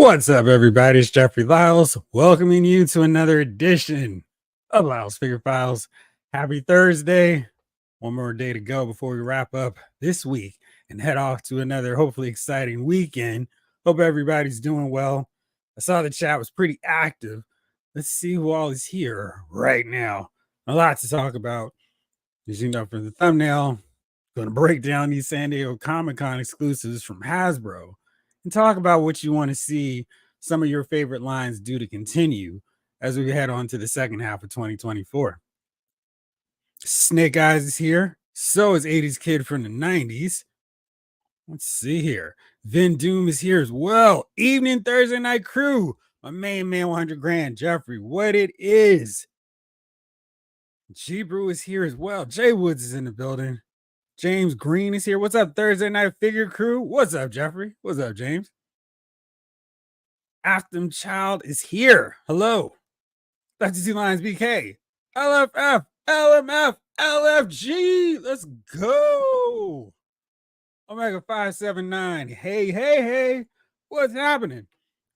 What's up, everybody? It's Jeffrey Lyles, welcoming you to another edition of Lyles Figure Files. Happy Thursday. One more day to go before we wrap up this week and head off to another hopefully exciting weekend. Hope everybody's doing well. I saw the chat was pretty active. Let's see who all is here right now. A lot to talk about. As you know from the thumbnail, going to break down these San Diego Comic-Con exclusives from Hasbro and talk about what you want to see some of your favorite lines do to continue as we head on to the second half of 2024. Snake Eyes is here. So is 80s Kid from the 90s. Let's see here. Vin Doom is here as well. Evening Thursday Night Crew. My main man, 100 grand. Jeffrey, what it is. G Brew is here as well. Jay Woods is in the building. James Green is here. What's up, Thursday Night Figure Crew? What's up, Jeffrey? What's up, James? Afton Child is here. Hello. 32 Lions BK. LFF, LMF, LFG. Let's go. Omega 579. Hey. What's happening?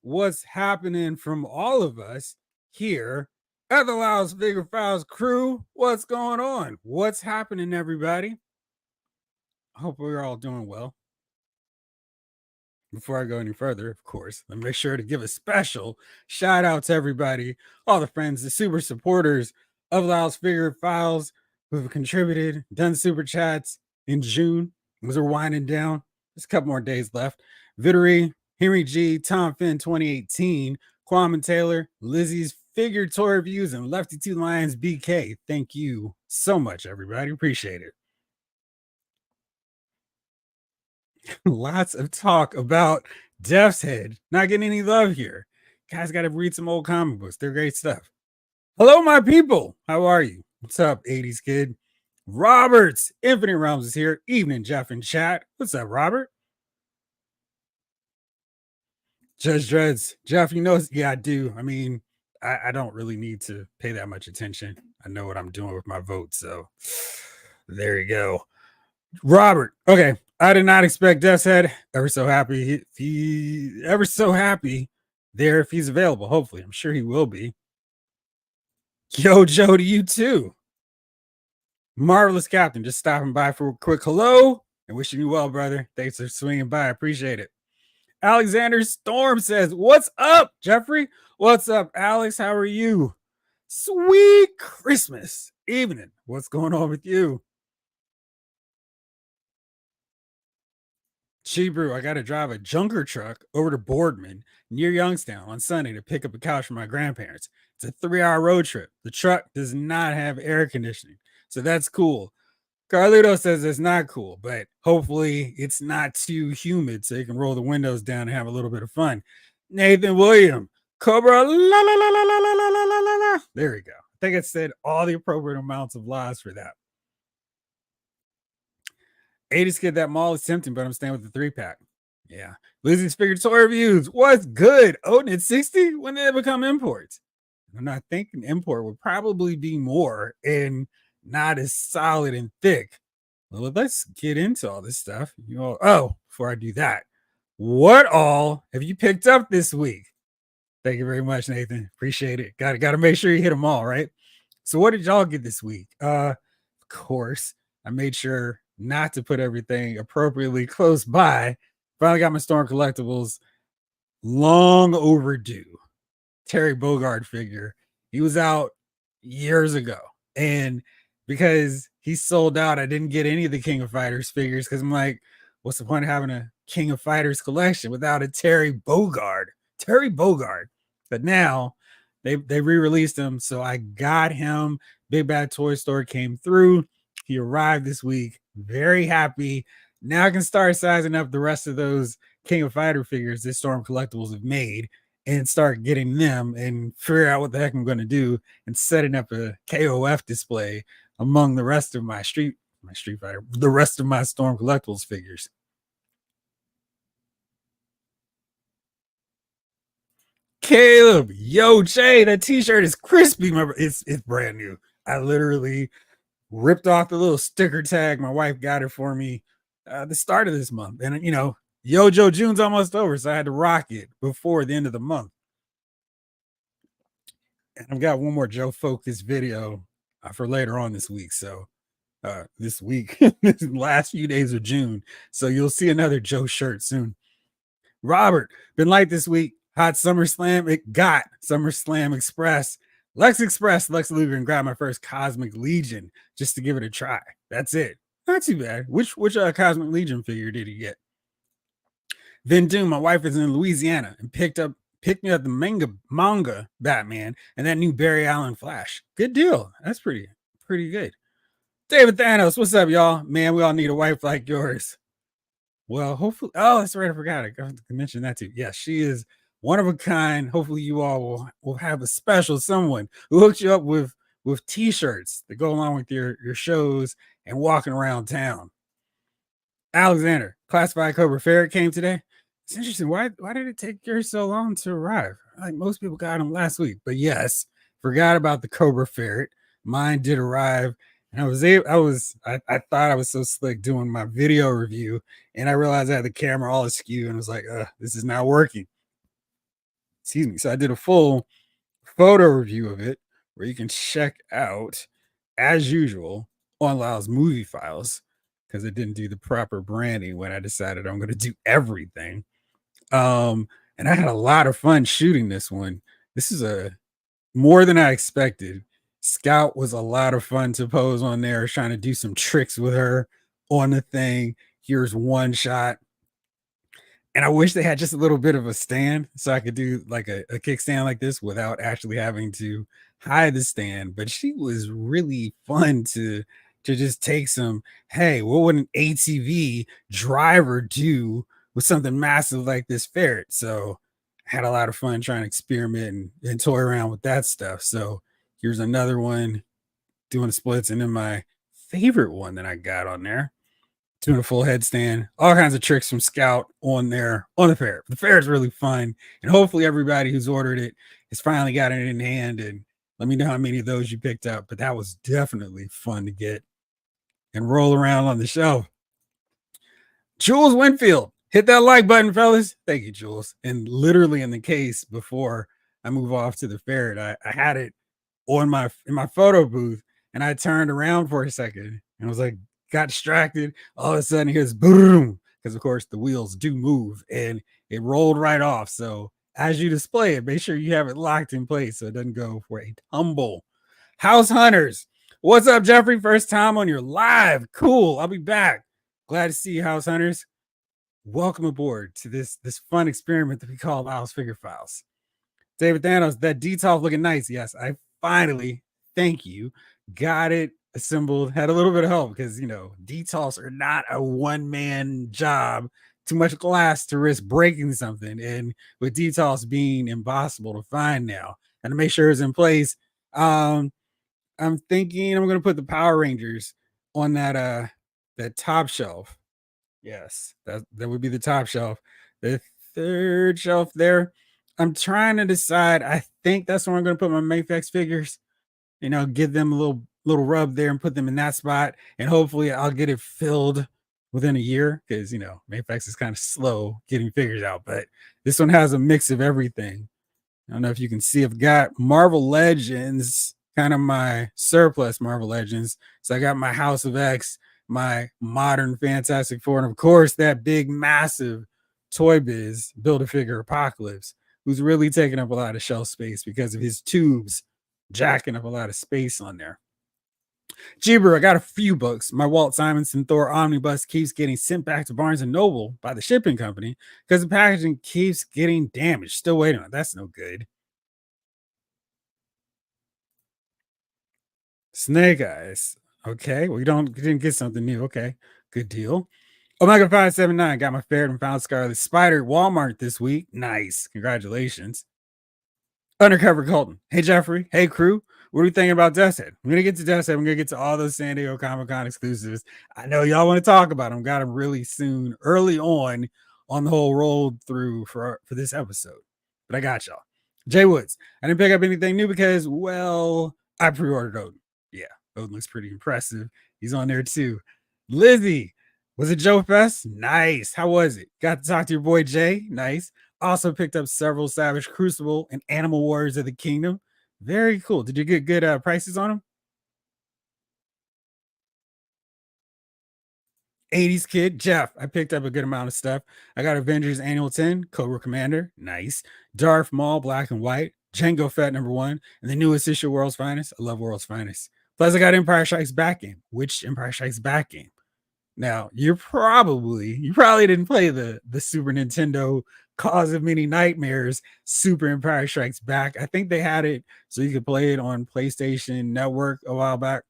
What's happening from all of us here at the Lyles Figure Files crew? What's going on? What's happening, everybody? I hope we're all doing well. Before I go any further, of course, let me make sure to give a special shout out to everybody, all the friends, the super supporters of Lyles Figure Files who have contributed, done super chats in June. As we're winding down, there's a couple more days left. Vittery, Henry G, Tom Finn 2018, Kwame Taylor, Lizzie's Figure Toy Reviews, and Lefty 2 Lions BK. Thank you so much, everybody. Appreciate it. Lots of talk about Death's Head not getting any love here. Guys, got to read some old comic books. They're great stuff. Hello, my people. How are you? What's up, 80s Kid? Roberts, Infinite Realms is here. Evening, Jeff and chat. What's up, Robert? Judge Dreads. Jeff, you know, yeah, I do. I mean, I don't really need to pay that much attention. I know what I'm doing with my vote. So there you go. Robert. Okay. I did not expect Death's Head. Ever so happy. Ever so happy there if he's available. Hopefully. I'm sure he will be. Yo, Joe, to you too. Marvelous Captain, just stopping by for a quick hello and wishing you well, brother. Thanks for swinging by. I appreciate it. Alexander Storm says, what's up, Jeffrey? What's up, Alex? How are you? Sweet Christmas evening. What's going on with you? Chibru, I got to drive a junker truck over to Boardman near Youngstown on Sunday to pick up a couch for my grandparents. It's a 3-hour road trip. The truck does not have air conditioning, so that's cool. Carlito says it's not cool, but hopefully it's not too humid so you can roll the windows down and have a little bit of fun. Nathan William, Cobra, la la la la la la la la la la. There we go. I think I said all the appropriate amounts of lies for that. 80s Kid, that mall is tempting, but I'm staying with the 3-pack. Yeah. Lizzie's Figure Toy Reviews. What's good? Odin at 60? When did they become imports? I'm not thinking import would probably be more and not as solid and thick. Well, let's get into all this stuff. You know, before I do that, what all have you picked up this week? Thank you very much, Nathan. Appreciate it. Got to make sure you hit them all, right? So what did y'all get this week? Of course, I made sure not to put everything appropriately close by. Finally got my Storm Collectibles. Long overdue Terry Bogard figure. He was out years ago. And because he sold out, I didn't get any of the King of Fighters figures because I'm like, what's the point of having a King of Fighters collection without a Terry Bogard? Terry Bogard. But now they re-released him. So I got him. Big Bad Toy Store came through. He arrived this week. Very happy. Now I can start sizing up the rest of those King of Fighter figures that Storm Collectibles have made and start getting them and figure out what the heck I'm going to do and setting up a KOF display among the rest of my Street Fighter, the rest of my Storm Collectibles figures. Caleb, yo, Jay, that t-shirt is crispy. It's brand new. I literally ripped off the little sticker tag. My wife got it for me the start of this month. And, you know, Yojo June's almost over, so I had to rock it before the end of the month. And I've got one more Joe Focus video for later on this week. So this week, this last few days of June. So you'll see another Joe shirt soon. Robert, been light this week. Hot SummerSlam. It got SummerSlam Express. Lex Luger, and grab my first Cosmic Legion just to give it a try. That's it. Not too bad. Which Cosmic Legion figure did he get? Then Doom, my wife is in Louisiana and picked me up the manga Batman and that new Barry Allen Flash. Good deal. That's pretty good. David Thanos, what's up, y'all? Man, we all need a wife like yours. Well, hopefully, oh, that's right. I forgot. I got to mention that too. Yeah, she is one of a kind. Hopefully, you all will have a special someone who hooks you up with t-shirts that go along with your shows and walking around town. Alexander, classified Cobra Ferret came today. It's interesting. Why did it take yours so long to arrive? Like most people got them last week, but yes, forgot about the Cobra Ferret. Mine did arrive. And I thought I was so slick doing my video review, and I realized I had the camera all askew and was like, this is not working. Excuse me. So I did a full photo review of it where you can check out, as usual, on Lyle's movie files, because it didn't do the proper branding when I decided I'm going to do everything. And I had a lot of fun shooting this one. This is more than I expected. Scout was a lot of fun to pose on there, trying to do some tricks with her on the thing. Here's one shot. And I wish they had just a little bit of a stand so I could do like a kickstand like this without actually having to hide the stand. But she was really fun to just take some, hey, what would an ATV driver do with something massive like this ferret? So I had a lot of fun trying to experiment and toy around with that stuff. So here's another one doing splits, and then my favorite one that I got on there, doing a full headstand, all kinds of tricks from Scout on there on the ferret. The ferret's really fun, and hopefully everybody who's ordered it has finally gotten it in hand, and let me know how many of those you picked up, but that was definitely fun to get and roll around on the shelf. Jules Winfield, hit that like button, fellas. Thank you, Jules. And literally in the case before I move off to the ferret, I had it in my photo booth, and I turned around for a second and was like, got distracted. All of a sudden, here's boom, because of course the wheels do move, and it rolled right off. So as you display it, make sure you have it locked in place so it doesn't go for a tumble. House Hunters, what's up, Jeffrey? First time on your live. Cool. I'll be back. Glad to see you, House Hunters. Welcome aboard to this fun experiment that we call Lyle's Figure Files. David Thanos, that detail looking nice. Yes, I finally, thank you, got it assembled. Had a little bit of help because, details are not a one-man job. Too much glass to risk breaking something, and with details being impossible to find now, and to make sure it's in place, I'm thinking I'm going to put the Power Rangers on that top shelf. Yes, that would be the top shelf. The third shelf there, I'm trying to decide. I think that's where I'm going to put my Mayfex figures. Give them a little rub there and put them in that spot, and hopefully I'll get it filled within a year, because Mayfex is kind of slow getting figures out, but this one has a mix of everything. I don't know if you can see. I've got Marvel Legends, kind of my surplus Marvel Legends. So I got my House of X, my modern Fantastic Four, and of course that big massive Toy Biz Build-A-Figure Apocalypse, who's really taking up a lot of shelf space because of his tubes jacking up a lot of space on there. Jeeber, I got a few books. My Walt Simonson Thor Omnibus keeps getting sent back to Barnes & Noble by the shipping company because the packaging keeps getting damaged. Still waiting on it. That's no good. Snake Eyes. Okay, we didn't get something new. Okay, good deal. Omega 579 got my ferret and found Scarlet Spider at Walmart this week. Nice. Congratulations. Undercover Colton. Hey, Jeffrey. Hey, crew. What are we thinking about Death's Head? I'm going to get to Death's Head. I'm going to get to all those San Diego Comic-Con exclusives. I know y'all want to talk about them. Got them really soon, early on the whole roll through for this episode. But I got y'all. Jay Woods. I didn't pick up anything new because, well, I pre-ordered Odin. Yeah, Odin looks pretty impressive. He's on there too. Lizzie. Was it Joe Fest? Nice. How was it? Got to talk to your boy Jay. Nice. Also picked up several Savage Crucible and Animal Warriors of the Kingdom. Very cool. Did you get good prices on them? 80s kid, Jeff. I picked up a good amount of stuff. I got Avengers Annual 10, Cobra Commander, nice. Darth Maul, black and white, Django Fett #1, and the newest issue, World's Finest. I love World's Finest. Plus, I got Empire Strikes Back game. Which Empire Strikes Back game? Now, you probably didn't play the Super Nintendo Cause of Many Nightmares Super Empire Strikes Back. I think they had it so you could play it on PlayStation Network a while back.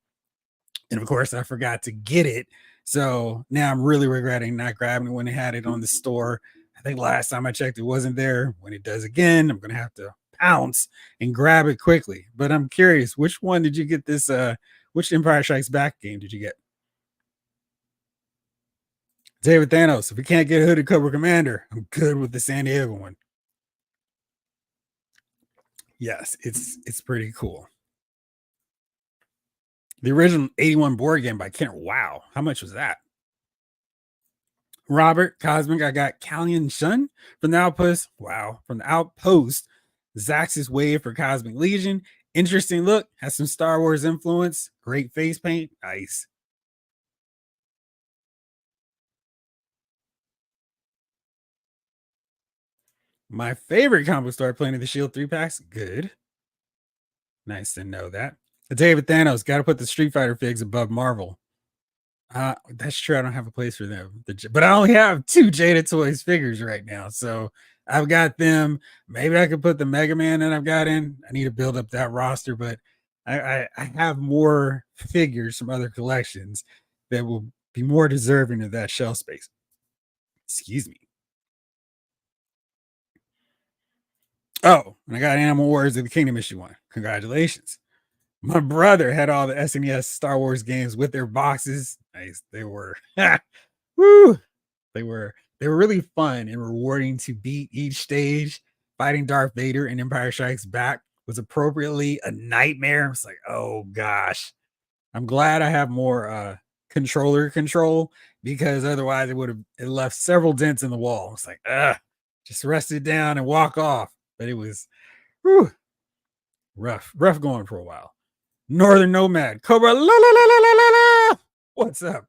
And of course, I forgot to get it. So now I'm really regretting not grabbing it when they had it on the store. I think last time I checked, it wasn't there. When it does again, I'm going to have to pounce and grab it quickly. But I'm curious, which one did you get this? Which Empire Strikes Back game did you get? David Thanos. If we can't get a Hooded Cobra Commander, I'm good with the San Diego one. Yes, it's pretty cool. The original 81 board game by Kent. Wow. How much was that? Robert Cosmic. I got Callian Shun from the Outpost. Wow. From the Outpost. Zaxx's Wave for Cosmic Legion. Interesting look. Has some Star Wars influence. Great face paint. Nice. My favorite combo star playing the Shield 3 packs. Good. Nice to know that. David Thanos. Got to put the Street Fighter figs above Marvel. That's true. I don't have a place for them, but I only have 2 Jada Toys figures right now, so I've got them. Maybe I could put the Mega Man that I've got in. I need to build up that roster, but I have more figures from other collections that will be more deserving of that shelf space. Excuse me. Oh, and I got Animal Wars of the Kingdom issue 1. Congratulations. My brother had all the SNES Star Wars games with their boxes. Nice. They were woo. They were really fun and rewarding to beat each stage. Fighting Darth Vader and Empire Strikes Back was appropriately a nightmare. It's like, oh gosh. I'm glad I have more controller control because otherwise it left several dents in the wall. It's like, just rest it down and walk off. But it was whew, rough going for a while. Northern Nomad, Cobra, la la la la la la la. What's up?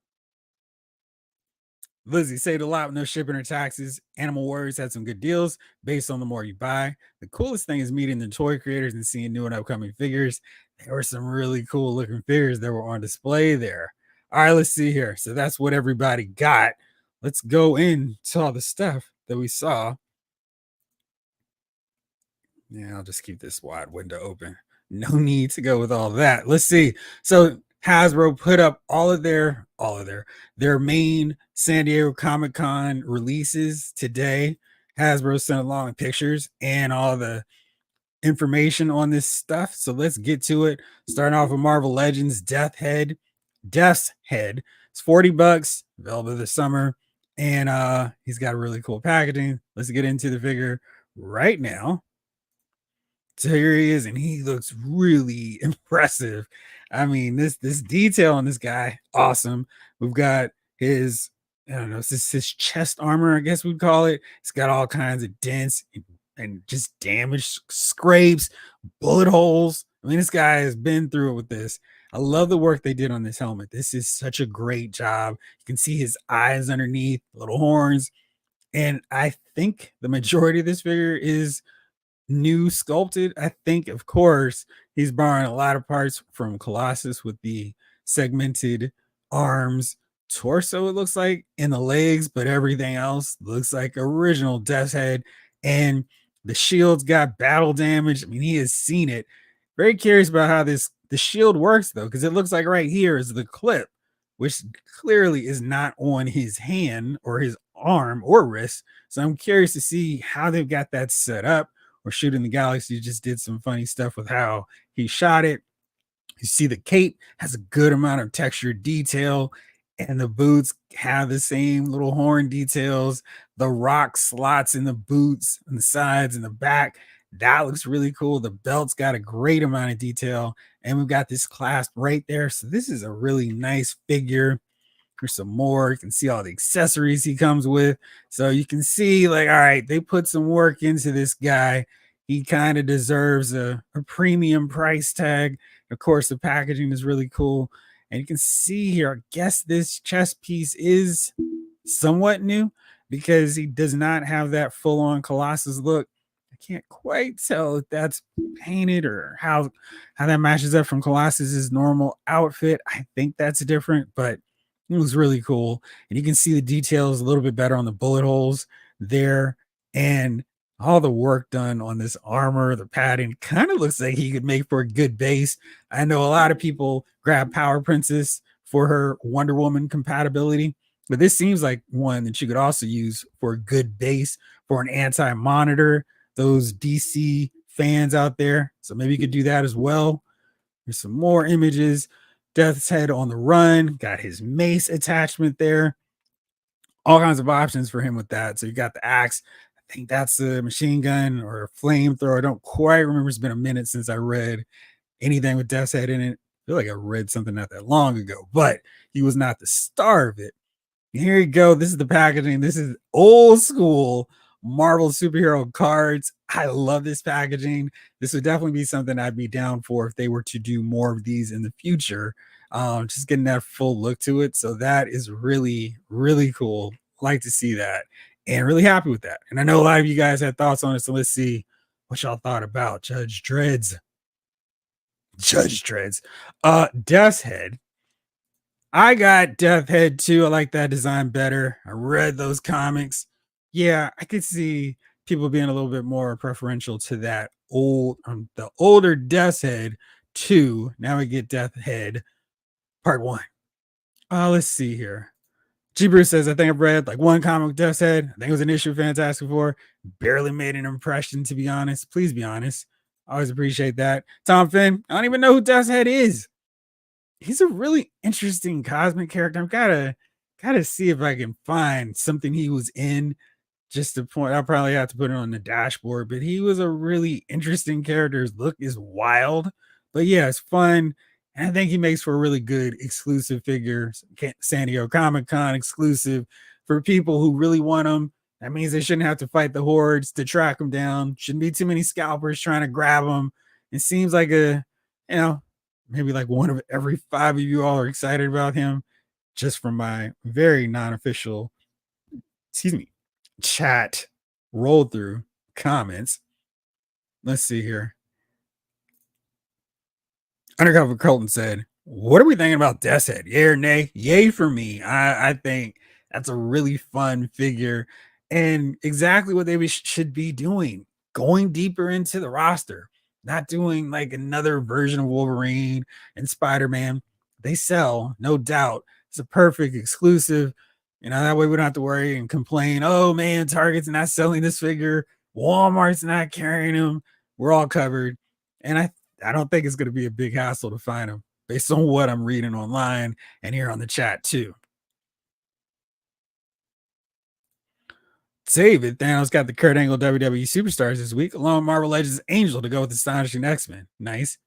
Lizzie saved a lot with no shipping or taxes. Animal Warriors had some good deals based on the more you buy. The coolest thing is meeting the toy creators and seeing new and upcoming figures. There were some really cool looking figures that were on display there. All right, let's see here. So that's what everybody got. Let's go into all the stuff that we saw. Yeah, I'll just keep this wide window open. No need to go with all that. Let's see. So Hasbro put up all of their main San Diego Comic-Con releases today. Hasbro sent along pictures and all the information on this stuff. So let's get to it. Starting off with Marvel Legends Death's Head. It's $40, available this summer. And he's got a really cool packaging. Let's get into the figure right now. So here he is, and he looks really impressive. I mean, this detail on this guy, awesome. We've got his, I don't know, this his chest armor, I guess we'd call it. It's got all kinds of dents and just damaged scrapes, bullet holes. I mean, this guy has been through it with this. I love the work they did on this helmet. This is such a great job. You can see his eyes underneath, little horns. And I think the majority of this figure is new sculpted. I think, of course, he's borrowing a lot of parts from Colossus with the segmented arms, torso, it looks like, in the legs, but everything else looks like original Death's Head. And the shield's got battle damage. I mean, he has seen it. Very curious about how the shield works, though, because it looks like right here is the clip, which clearly is not on his hand or his arm or wrist. So I'm curious to see how they've got that set up. Or Shooting the Galaxy just did some funny stuff with how he shot it. You see the cape has a good amount of textured detail, and the boots have the same little horn details. The rock slots in the boots and the sides and the back, that looks really cool. The belt's got a great amount of detail, and we've got this clasp right there. So this is a really nice figure. There's some more. You can see all the accessories he comes with. So you can see, like, all right, they put some work into this guy. He kind of deserves a premium price tag. Of course, the packaging is really cool. And you can see here, I guess this chest piece is somewhat new because he does not have that full-on Colossus look. I can't quite tell if that's painted or how that matches up from Colossus's normal outfit. I think that's different, but it was really cool. And you can see the details a little bit better on the bullet holes there. And all the work done on this armor, the padding kind of looks like he could make for a good base. I know a lot of people grab Power Princess for her Wonder Woman compatibility, but this seems like one that you could also use for a good base for an anti-monitor, those DC fans out there. So maybe you could do that as well. There's some more images. Death's Head on the run, got his mace attachment there. All kinds of options for him with that. So you got the axe. I think that's a machine gun or a flamethrower. I don't quite remember. It's been a minute since I read anything with Death's Head in it. I feel like I read something not that long ago, but he was not the star of it. Here you go. This is the packaging. This is old school Marvel superhero cards. I love this packaging. This would definitely be something I'd be down for if they were to do more of these in the future. Just getting that full look to it. So that is really, really cool. Like to see that and really happy with that. And I know a lot of you guys had thoughts on it. So let's see what y'all thought about Judge Dredd's. Death's Head. I got Death Head too. I like that design better. I read those comics. Yeah, I could see people being a little bit more preferential to that the older Death's Head 2. Now we get Death Head Part 1. Let's see here. G Bruce says, I think I've read like one comic with Death's Head. I think it was an issue Fantastic Four. Barely made an impression, to be honest. Please be honest. I always appreciate that. Tom Finn, I don't even know who Death's Head is. He's a really interesting cosmic character. I've gotta see if I can find something he was in just to point. I'll probably have to put it on the dashboard, but he was a really interesting character. His look is wild, but yeah, it's fun. And I think he makes for a really good exclusive figure, San Diego Comic Con exclusive for people who really want him. That means they shouldn't have to fight the hordes to track him down. Shouldn't be too many scalpers trying to grab him. It seems like you know, maybe like one of every 5 of you all are excited about him, just from my very non-official, chat roll through comments. Let's see here. Undercover Colton said, what are we thinking about Death's Head? Yay or nay? Yay for me. I think that's a really fun figure and exactly what they should be doing. Going deeper into the roster, not doing like another version of Wolverine and Spider-Man. They sell, no doubt. It's a perfect exclusive. That way we don't have to worry and complain. Oh man, Target's not selling this figure. Walmart's not carrying them. We're all covered. And I don't think it's going to be a big hassle to find them based on what I'm reading online and here on the chat too. Save it. Thanos got the Kurt Angle WWE Superstars this week, along with Marvel Legends Angel to go with Astonishing X-Men. Nice.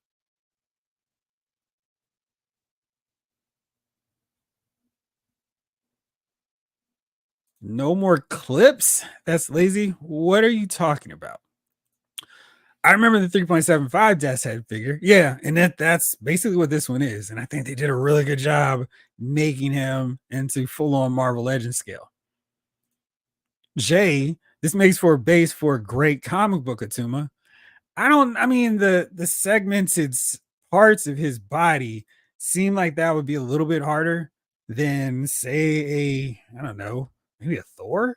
No more clips? That's lazy. What are you talking about? I remember the 3.75 Death's Head figure. Yeah, and that's basically what this one is. And I think they did a really good job making him into full-on Marvel Legends scale. Jay, this makes for a base for a great comic book Atuma. I mean the segmented parts of his body seem like that would be a little bit harder than say I don't know, maybe a Thor.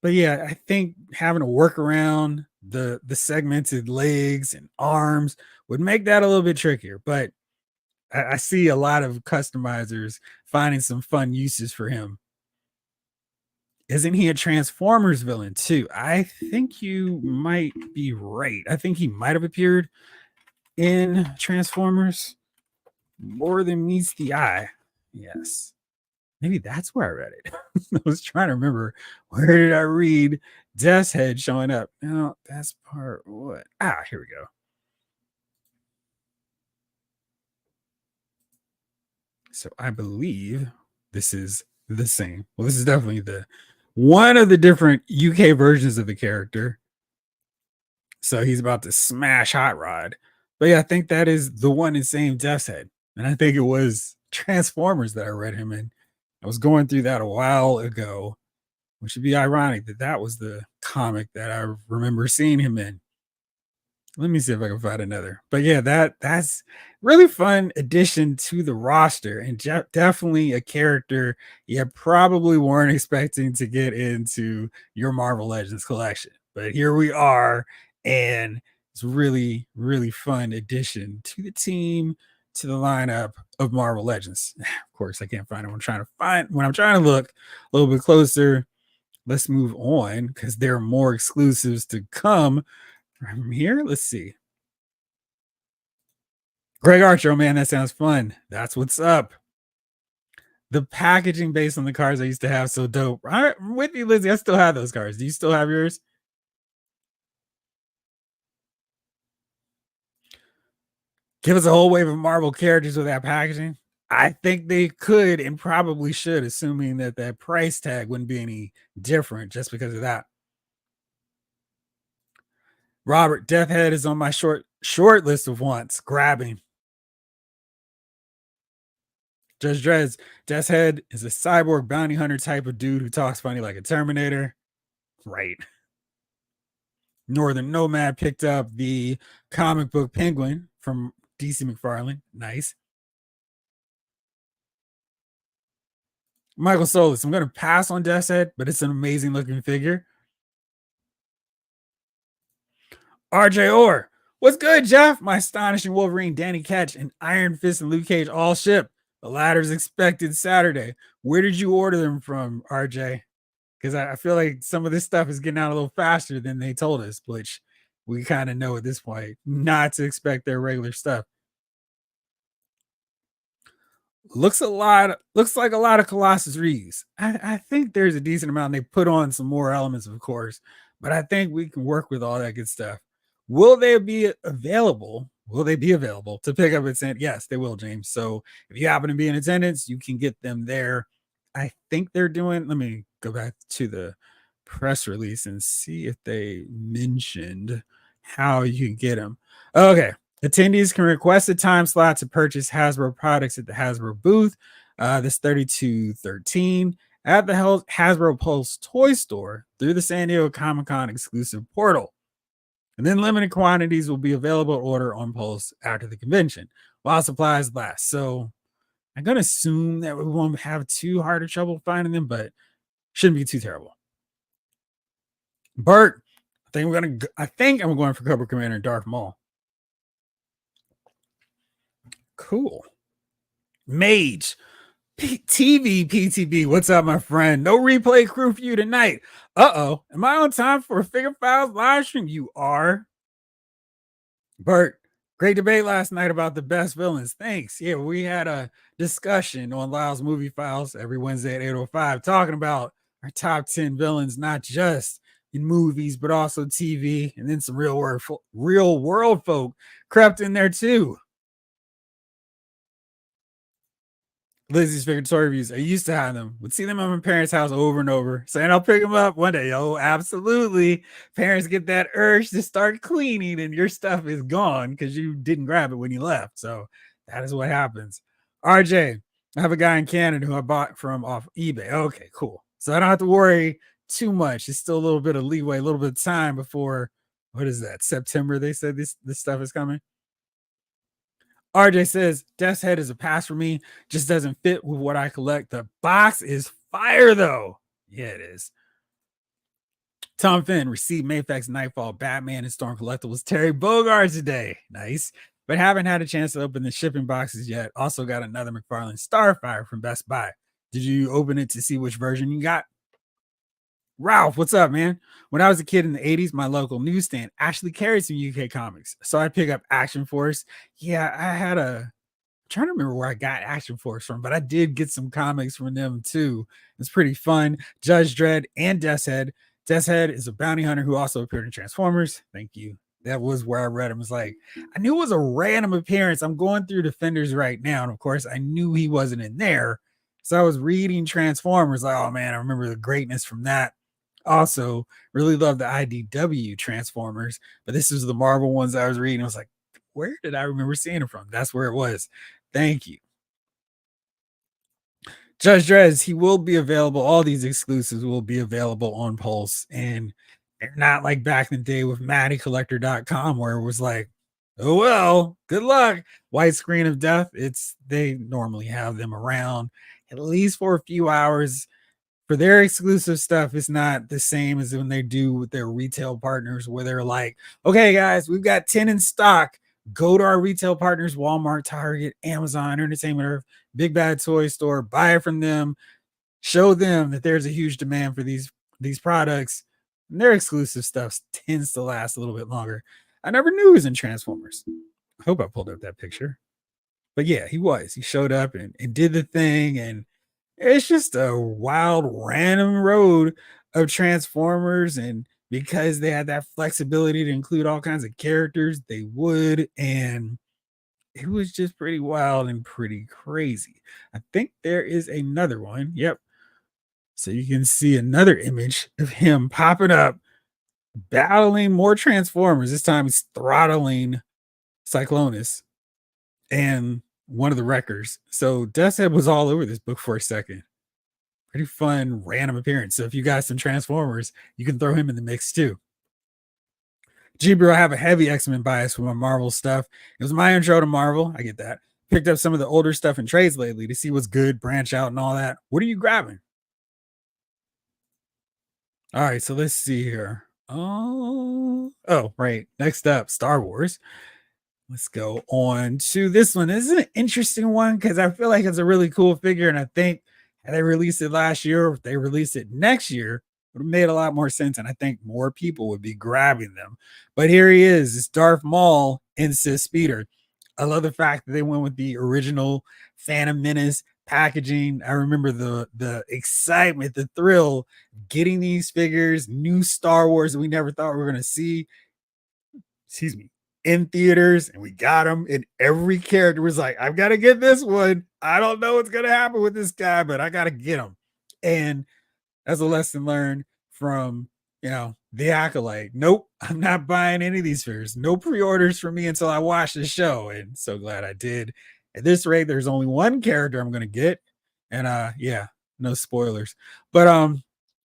But yeah, I think having to work around the segmented legs and arms would make that a little bit trickier. But I see a lot of customizers finding some fun uses for him. Isn't he a Transformers villain too? I think you might be right. I think he might have appeared in Transformers. More than meets the eye. Yes. Maybe that's where I read it. I was trying to remember, where did I read Death's Head showing up? No, that's part what? Here we go. So I believe this is the same. Well, this is definitely the one of the different UK versions of the character. So he's about to smash Hot Rod. But yeah, I think that is the one in same Death's Head. And I think it was Transformers that I read him in. I was going through that a while ago, which would be ironic that that was the comic that I remember seeing him in. Let me see if I can find another. But yeah, that's really fun addition to the roster, and definitely a character you probably weren't expecting to get into your Marvel Legends collection. But here we are, and it's really, really fun addition to the team, to the lineup of Marvel Legends. Of course, I can't find it. When I'm trying to look a little bit closer. Let's move on because there are more exclusives to come from here. Let's see. Greg Archer, oh man, that sounds fun. That's what's up. The packaging based on the cards I used to have, so dope. I'm with you, Lizzie. I still have those cards. Do you still have yours? Give us a whole wave of Marvel characters with that packaging. I think they could and probably should, assuming that that price tag wouldn't be any different just because of that. Robert, Deathhead is on my short list of wants. Grabbing. Judge Dredd's Deathhead is a cyborg bounty hunter type of dude who talks funny like a Terminator. Right. Northern Nomad picked up the comic book Penguin from DC McFarlane. Nice. Michael Solis. I'm going to pass on Deathhead, but it's an amazing looking figure. RJ Orr. What's good, Jeff? My astonishing Wolverine, Danny Ketch, and Iron Fist and Luke Cage all ship. The latter's expected Saturday. Where did you order them from, RJ? Because I feel like some of this stuff is getting out a little faster than they told us, which we kind of know at this point not to expect their regular stuff. Looks like a lot of Colossus reuse. I think there's a decent amount. They put on some more elements, of course, but I think we can work with all that good stuff. Will they be available? Will they be available to pick up at St. Yes, they will, James. So if you happen to be in attendance, you can get them there. I think they're doing, let me go back to the press release and see if they mentioned how you can get them. Okay. Attendees can request a time slot to purchase Hasbro products at the Hasbro booth. This 3213 at the Hasbro Pulse Toy Store through the San Diego Comic-Con exclusive portal. And then limited quantities will be available to order on Pulse after the convention while supplies last. So I'm going to assume that we won't have too hard of trouble finding them, but shouldn't be too terrible. Bert, I think I'm going for Cobra Commander and Darth Maul. Cool. Mage. TV PTB. What's up, my friend? No replay crew for you tonight. Uh-oh. Am I on time for a Figure Files live stream? You are. Bert, great debate last night about the best villains. Thanks. Yeah, we had a discussion on Lyle's Movie Files every Wednesday at 8:05 talking about our top 10 villains, not just in movies, but also TV, and then some real world folk crept in there too. Lizzie's Figure Toy Reviews. I used to have them. Would see them at my parents' house over and over, saying I'll pick them up one day. Oh, absolutely. Parents get that urge to start cleaning, and your stuff is gone because you didn't grab it when you left. So that is what happens. RJ, I have a guy in Canada who I bought from off eBay. Okay, cool. So I don't have to worry too much. It's still a little bit of leeway, a little bit of time before, what is that, September? They said this stuff is coming. RJ says, Death's Head is a pass for me. Just doesn't fit with what I collect. The box is fire, though. Yeah, it is. Tom Finn received Mayfac's Nightfall, Batman, and Storm Collectibles. Terry Bogard today. Nice. But haven't had a chance to open the shipping boxes yet. Also got another McFarlane Starfire from Best Buy. Did you open it to see which version you got? Ralph, what's up, man? When I was a kid in the 80s, my local newsstand actually carried some UK comics. So I'd pick up Action Force. Yeah, I'm trying to remember where I got Action Force from, but I did get some comics from them too. It's pretty fun. Judge Dredd and Death's Head. Death's Head is a bounty hunter who also appeared in Transformers. Thank you. That was where I read him. It was like, I knew it was a random appearance. I'm going through Defenders right now. And of course, I knew he wasn't in there. So I was reading Transformers, like, oh man, I remember the greatness from that. Also, really love the IDW Transformers, but this is the Marvel ones I was reading. I was like, where did I remember seeing it from? That's where it was. Thank you. Judge Dredd, he will be available. All these exclusives will be available on Pulse. And they're not like back in the day with MattyCollector.com where it was like, oh well, good luck. White screen of death. It's they normally have them around at least for a few hours. For their exclusive stuff, it's not the same as when they do with their retail partners, where they're like, okay, guys, we've got 10 in stock. Go to our retail partners, Walmart, Target, Amazon, Entertainment Earth, Big Bad Toy Store, buy it from them, show them that there's a huge demand for these products. And their exclusive stuff tends to last a little bit longer. I never knew he was in Transformers. I hope I pulled up that picture. But yeah, he was. He showed up and did the thing, and it's just a wild, random road of Transformers. And because they had that flexibility to include all kinds of characters, they would. And it was just pretty wild and pretty crazy. I think there is another one. Yep. So you can see another image of him popping up, battling more Transformers. This time he's throttling Cyclonus and one of the wreckers. So Deathshead was all over this book for a second. Pretty fun random appearance. So if you got some Transformers, you can throw him in the mix too. G-Bro, I have a heavy X-Men bias with my Marvel stuff. It was my intro to Marvel. I get that. Picked up some of the older stuff in trades lately to see what's good, branch out and all that. What are you grabbing? All right, so let's see here. Oh, right. Next up, Star Wars. Let's go on to this one. This is an interesting one because I feel like it's a really cool figure, and I think had they released it last year, or if they release it next year, it would have made a lot more sense, and I think more people would be grabbing them. But here he is. It's Darth Maul in Sis Speeder. I love the fact that they went with the original Phantom Menace packaging. I remember the excitement, the thrill, getting these figures, new Star Wars that we never thought we were going to see. Excuse me, in theaters, and we got them, and every character was like, I've got to get this one. I don't know what's gonna happen with this guy, but I gotta get him. And that's a lesson learned from the Acolyte. Nope, I'm not buying any of these figures. No pre-orders for me until I watch the show. And so glad I did. At this rate, there's only one character I'm gonna get. And yeah, no spoilers. But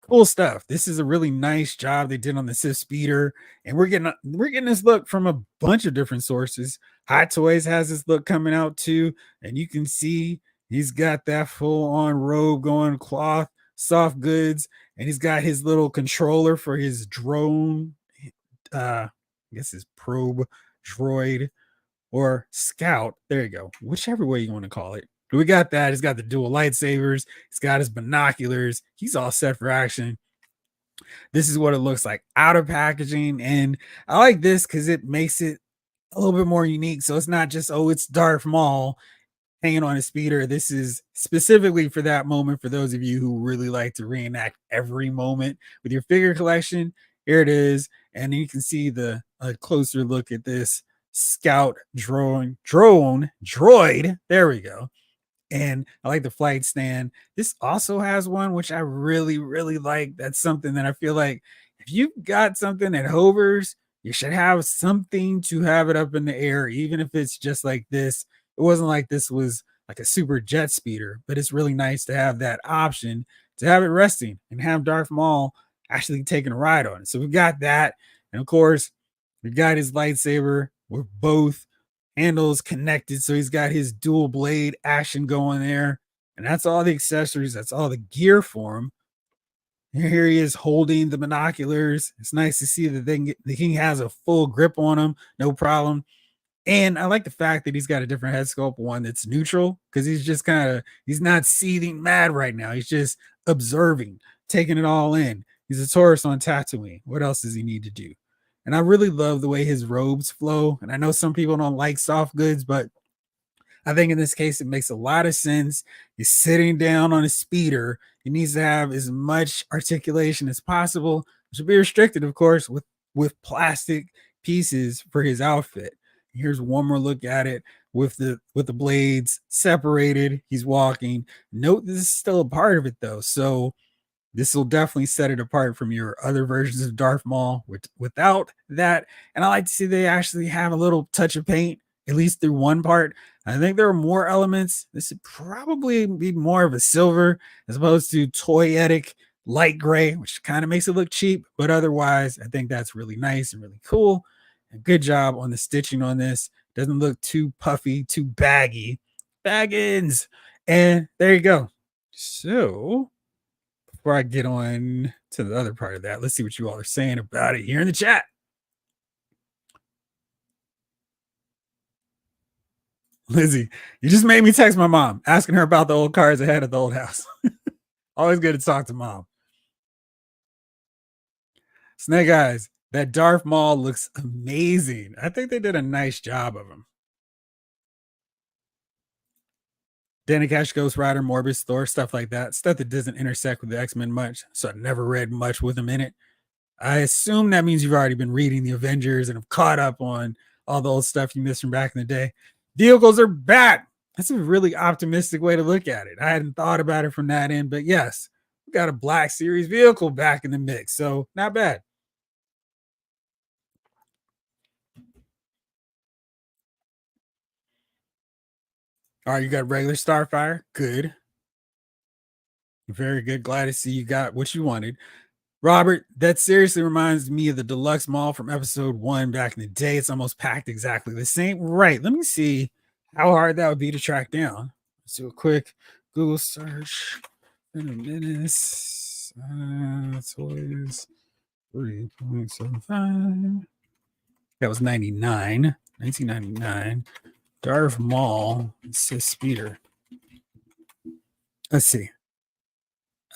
cool stuff. This is a really nice job they did on the Sith Speeder, and we're getting this look from a bunch of different sources. Hot Toys has this look coming out too, and you can see he's got that full on robe going, cloth, soft goods, and he's got his little controller for his drone. I guess his probe droid or scout. There you go. Whichever way you want to call it. We got that. He's got the dual lightsabers. He's got his binoculars. He's all set for action. This is what it looks like out of packaging. And I like this because it makes it a little bit more unique. So it's not just, oh, it's Darth Maul hanging on a speeder. This is specifically for that moment for those of you who really like to reenact every moment with your figure collection. Here it is. And you can see the closer look at this scout droid. There we go. And I like the flight stand. This also has one which I really, really like. That's something that I feel like if you've got something that hovers, you should have something to have it up in the air, even if it's just like this. It wasn't like this was like a super jet speeder, but it's really nice to have that option to have it resting and have Darth Maul actually taking a ride on it. So we've got that. And of course, we've got his lightsaber with both handles connected, so he's got his dual blade action going there, and that's all the accessories, that's all the gear for him. Here he is holding the binoculars. It's nice to see that the king has a full grip on him, no problem. And I like the fact that he's got a different head sculpt, one that's neutral, because he's just he's not seething mad right now. He's just observing, taking it all in. He's a tourist on Tatooine. What else does he need to do? And I really love the way his robes flow. And I know some people don't like soft goods, but I think in this case, it makes a lot of sense. He's sitting down on a speeder. He needs to have as much articulation as possible, which will be restricted, of course, with plastic pieces for his outfit. Here's one more look at it with the blades separated. He's walking. Note this is still a part of it though. So this will definitely set it apart from your other versions of Darth Maul without that. And I like to see they actually have a little touch of paint, at least through one part. I think there are more elements. This would probably be more of a silver as opposed to toyetic light gray, which kind of makes it look cheap. But otherwise, I think that's really nice and really cool. And good job on the stitching on this. Doesn't look too puffy, too baggy. Baggins. And there you go. So before I get on to the other part of that, let's see what you all are saying about it here in the chat. Lizzie, you just made me text my mom, asking her about the old cars I had at the old house. Always good to talk to mom. Snake Eyes, that Darth Maul looks amazing. I think they did a nice job of him. Danny Cash, Ghost Rider, Morbius, Thor, stuff like that. Stuff that doesn't intersect with the X-Men much. So I never read much with them in it. I assume that means you've already been reading the Avengers and have caught up on all the old stuff you missed from back in the day. Vehicles are back. That's a really optimistic way to look at it. I hadn't thought about it from that end, but yes, we got a Black Series vehicle back in the mix. So not bad. All right, you got regular Starfire. Good. Very good. Glad to see you got what you wanted. Robert, that seriously reminds me of the deluxe mall from episode 1 back in the day. It's almost packed exactly the same. Right. Let me see how hard that would be to track down. Let's do a quick Google search. Minutes. Toys 3.75. That was 99. 1999. Darth Maul. Says speeder. Let's see.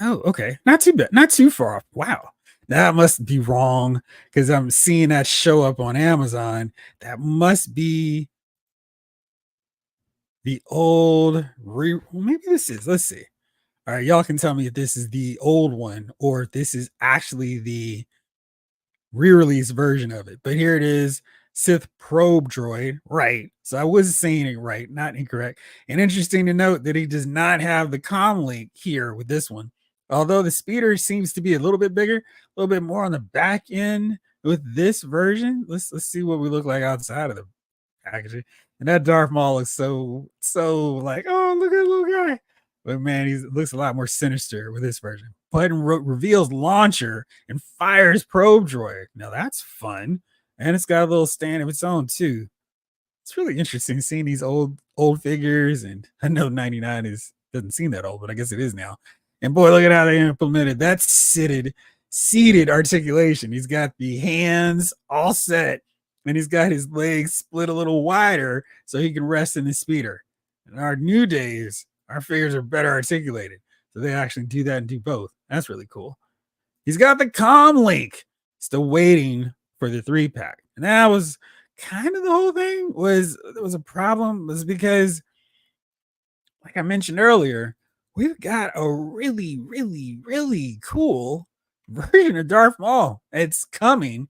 Oh, okay. Not too bad. Not too far off. Wow. That must be wrong because I'm seeing that show up on Amazon. That must be the old maybe this is. Let's see. All right, y'all can tell me if this is the old one or if this is actually the re-release version of it. But here it is. Sith probe droid, right? So I was saying it right, not incorrect. And interesting to note that he does not have the comm link here with this one. Although the speeder seems to be a little bit bigger, a little bit more on the back end with this version. Let's see what we look like outside of the packaging. And that Darth Maul looks so like, oh, look at that little guy. But man, he looks a lot more sinister with this version. Button reveals launcher and fires probe droid. Now that's fun. And it's got a little stand of its own too. It's really interesting seeing these old figures. And I know 99 doesn't seem that old, but I guess it is now. And boy, look at how they implemented that seated articulation. He's got the hands all set, and he's got his legs split a little wider so he can rest in the speeder. In our new days, our figures are better articulated. So they actually do that and do both. That's really cool. He's got the comm link. Still waiting for the 3-pack. And that was kind of the whole thing. There was a problem was because, like I mentioned earlier, we've got a really, really, really cool version of Darth Maul. It's coming.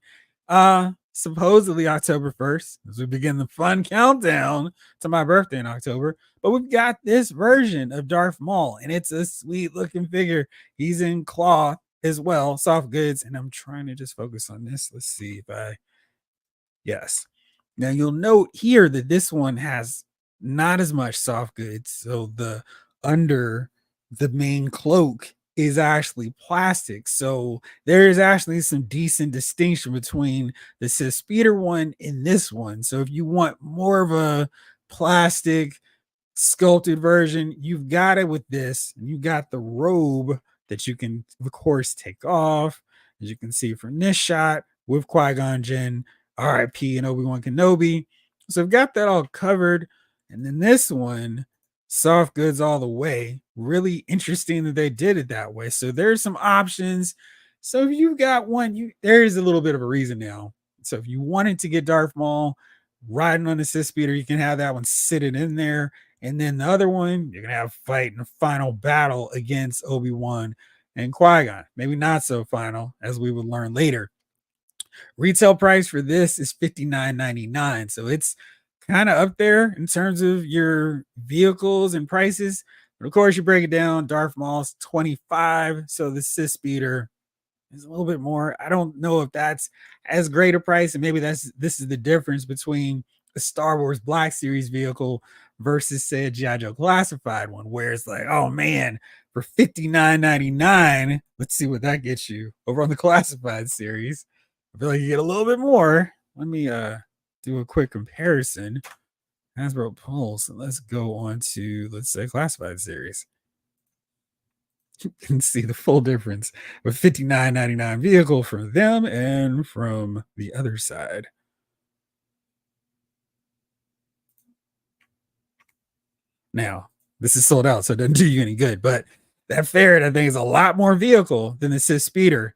Supposedly October 1st, as we begin the fun countdown to my birthday in October. But we've got this version of Darth Maul, and it's a sweet looking figure. He's in cloth as well, soft goods. And I'm trying to just focus on this. Let's see if yes. Now you'll note here that this one has not as much soft goods. So the under the main cloak is actually plastic. So there is actually some decent distinction between the Sith Speeder one and this one. So if you want more of a plastic sculpted version, you've got it with this. And you got the robe that you can, of course, take off. As you can see from this shot with Qui-Gon Jinn, R.I.P. and Obi-Wan Kenobi. So I've got that all covered. And then this one, soft goods all the way. Really interesting that they did it that way. So there's some options. So if you've got one, there is a little bit of a reason now. So if you wanted to get Darth Maul riding on the Sith Speeder, you can have that one sitting in there. And then the other one, you're going to have fight in a final battle against Obi-Wan and Qui-Gon. Maybe not so final, as we would learn later. Retail price for this is $59.99. So it's kind of up there in terms of your vehicles and prices. But of course, you break it down. Darth Maul's 25, so the Sith Speeder is a little bit more. I don't know if that's as great a price, and maybe this is the difference between a Star Wars Black Series vehicle versus say a G.I. Joe classified one, where it's like, oh man, for $59.99, let's see what that gets you over on the classified series. I feel like you get a little bit more. Let me do a quick comparison. Hasbro Pulse, and let's go on to, let's say, classified series. You can see the full difference with $59.99 vehicle from them and from the other side. Now, this is sold out, so it doesn't do you any good, but that Ferret, I think, is a lot more vehicle than the Sith Speeder,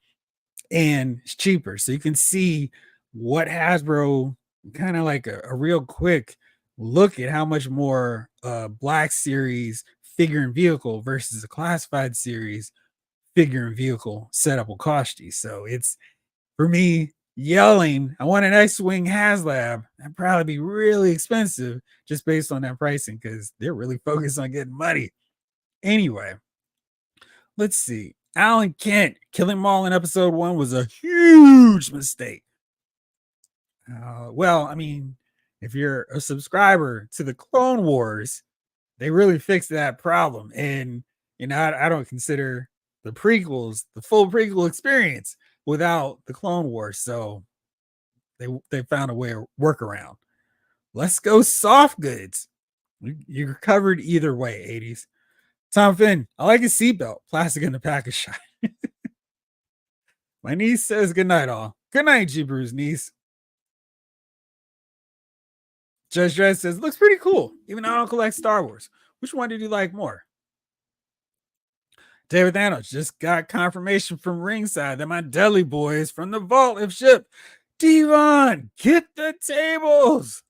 and it's cheaper. So you can see what Hasbro, kind of like a real quick look at how much more Black Series figure and vehicle versus a classified series figure and vehicle setup will cost you. So it's, for me, yelling, I want an X-Wing Haslab, that'd probably be really expensive just based on that pricing, because they're really focused on getting money. Anyway, let's see. Alan Kent, killing Maul in episode 1 was a huge mistake. Well, I mean, if you're a subscriber to the Clone Wars, they really fixed that problem. And, you know, I don't consider the prequels the full prequel experience without the Clone Wars. So they found a way to work around. Let's go soft goods. You're covered either way, 80s. Tom Finn, I like his seatbelt. Plastic in the pack is shot. My niece says good night, all. Good night, G Brew's niece. Judge Dredd says, looks pretty cool, even though I don't collect Star Wars. Which one did you like more? David Thanos just got confirmation from ringside that my deli boys from the vault have shipped. Devon, get the tables.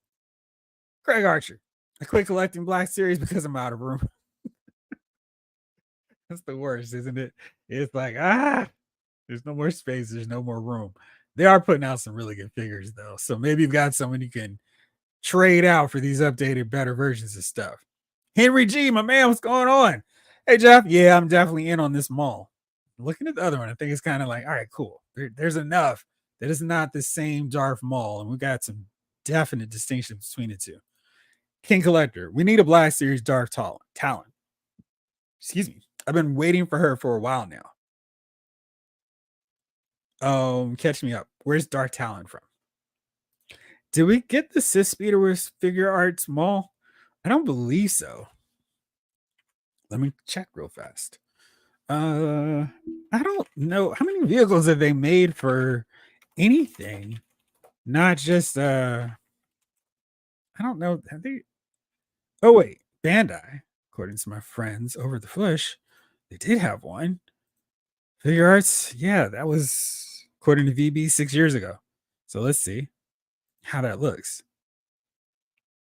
Craig Archer, I quit collecting Black Series because I'm out of room. That's the worst, isn't it? It's like, there's no more space, there's no more room. They are putting out some really good figures, though. So maybe you've got someone you can trade out for these updated, better versions of stuff. Henry G, my man, what's going on? Hey, Jeff. Yeah, I'm definitely in on this Maul. Looking at the other one, I think it's kind of like, all right, cool. There's enough that it's not the same Darth Maul, and we got some definite distinctions between the two. King Collector, we need a Black Series Darth Talon. Excuse me. I've been waiting for her for a while now. Catch me up. Where's Darth Talon from? Did we get the Sith Speeder with figure arts Maul? I don't believe so. Let me check real fast. I don't know how many vehicles have they made for anything. Not just I don't know. Have they? Oh wait, Bandai. According to my friends over the Flush, they did have one. Figure arts, yeah, that was according to VB 6 years ago. So let's see how that looks.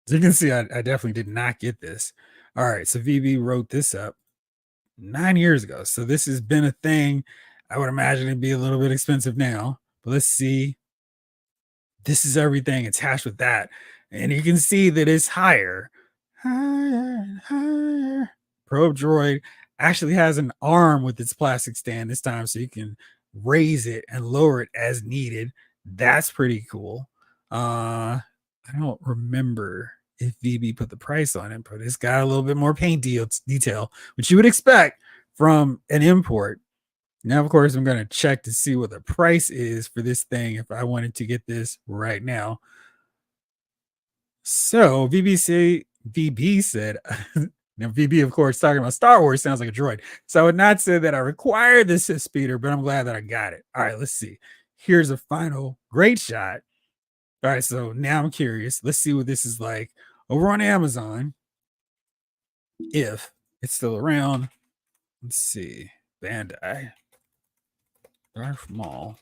As you can see, I definitely did not get this. All right, so VB wrote this up 9 years ago. So this has been a thing. I would imagine it'd be a little bit expensive now, but let's see. This is everything attached with that. And you can see that it's higher. Higher. Probe droid actually has an arm with its plastic stand this time, so you can raise it and lower it as needed. That's pretty cool. I don't remember if VB put the price on it, but it's got a little bit more paint detail, which you would expect from an import. Now, of course, I'm going to check to see what the price is for this thing if I wanted to get this right now. So VB said, now VB, of course, talking about Star Wars sounds like a droid. So I would not say that I require this speeder, but I'm glad that I got it. All right, let's see. Here's a final great shot. All right, so now I'm curious. Let's see what this is like over on Amazon. If it's still around. Let's see. Bandai. Darth Maul.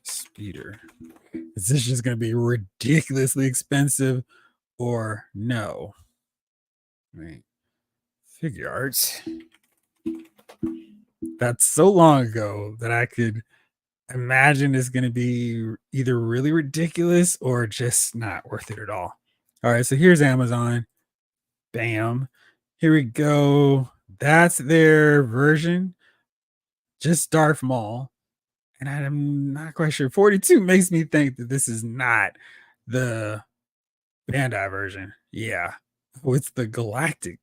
Speeder. Is this just going to be ridiculously expensive or no? Right. Figure arts. That's so long ago that I imagine it's going to be either really ridiculous or just not worth it at all. All right, so here's Amazon. Bam. Here we go. That's their version, just Darth Maul. And I'm not quite sure. 42 makes me think that this is not the Bandai version. Yeah. It's the Galactic.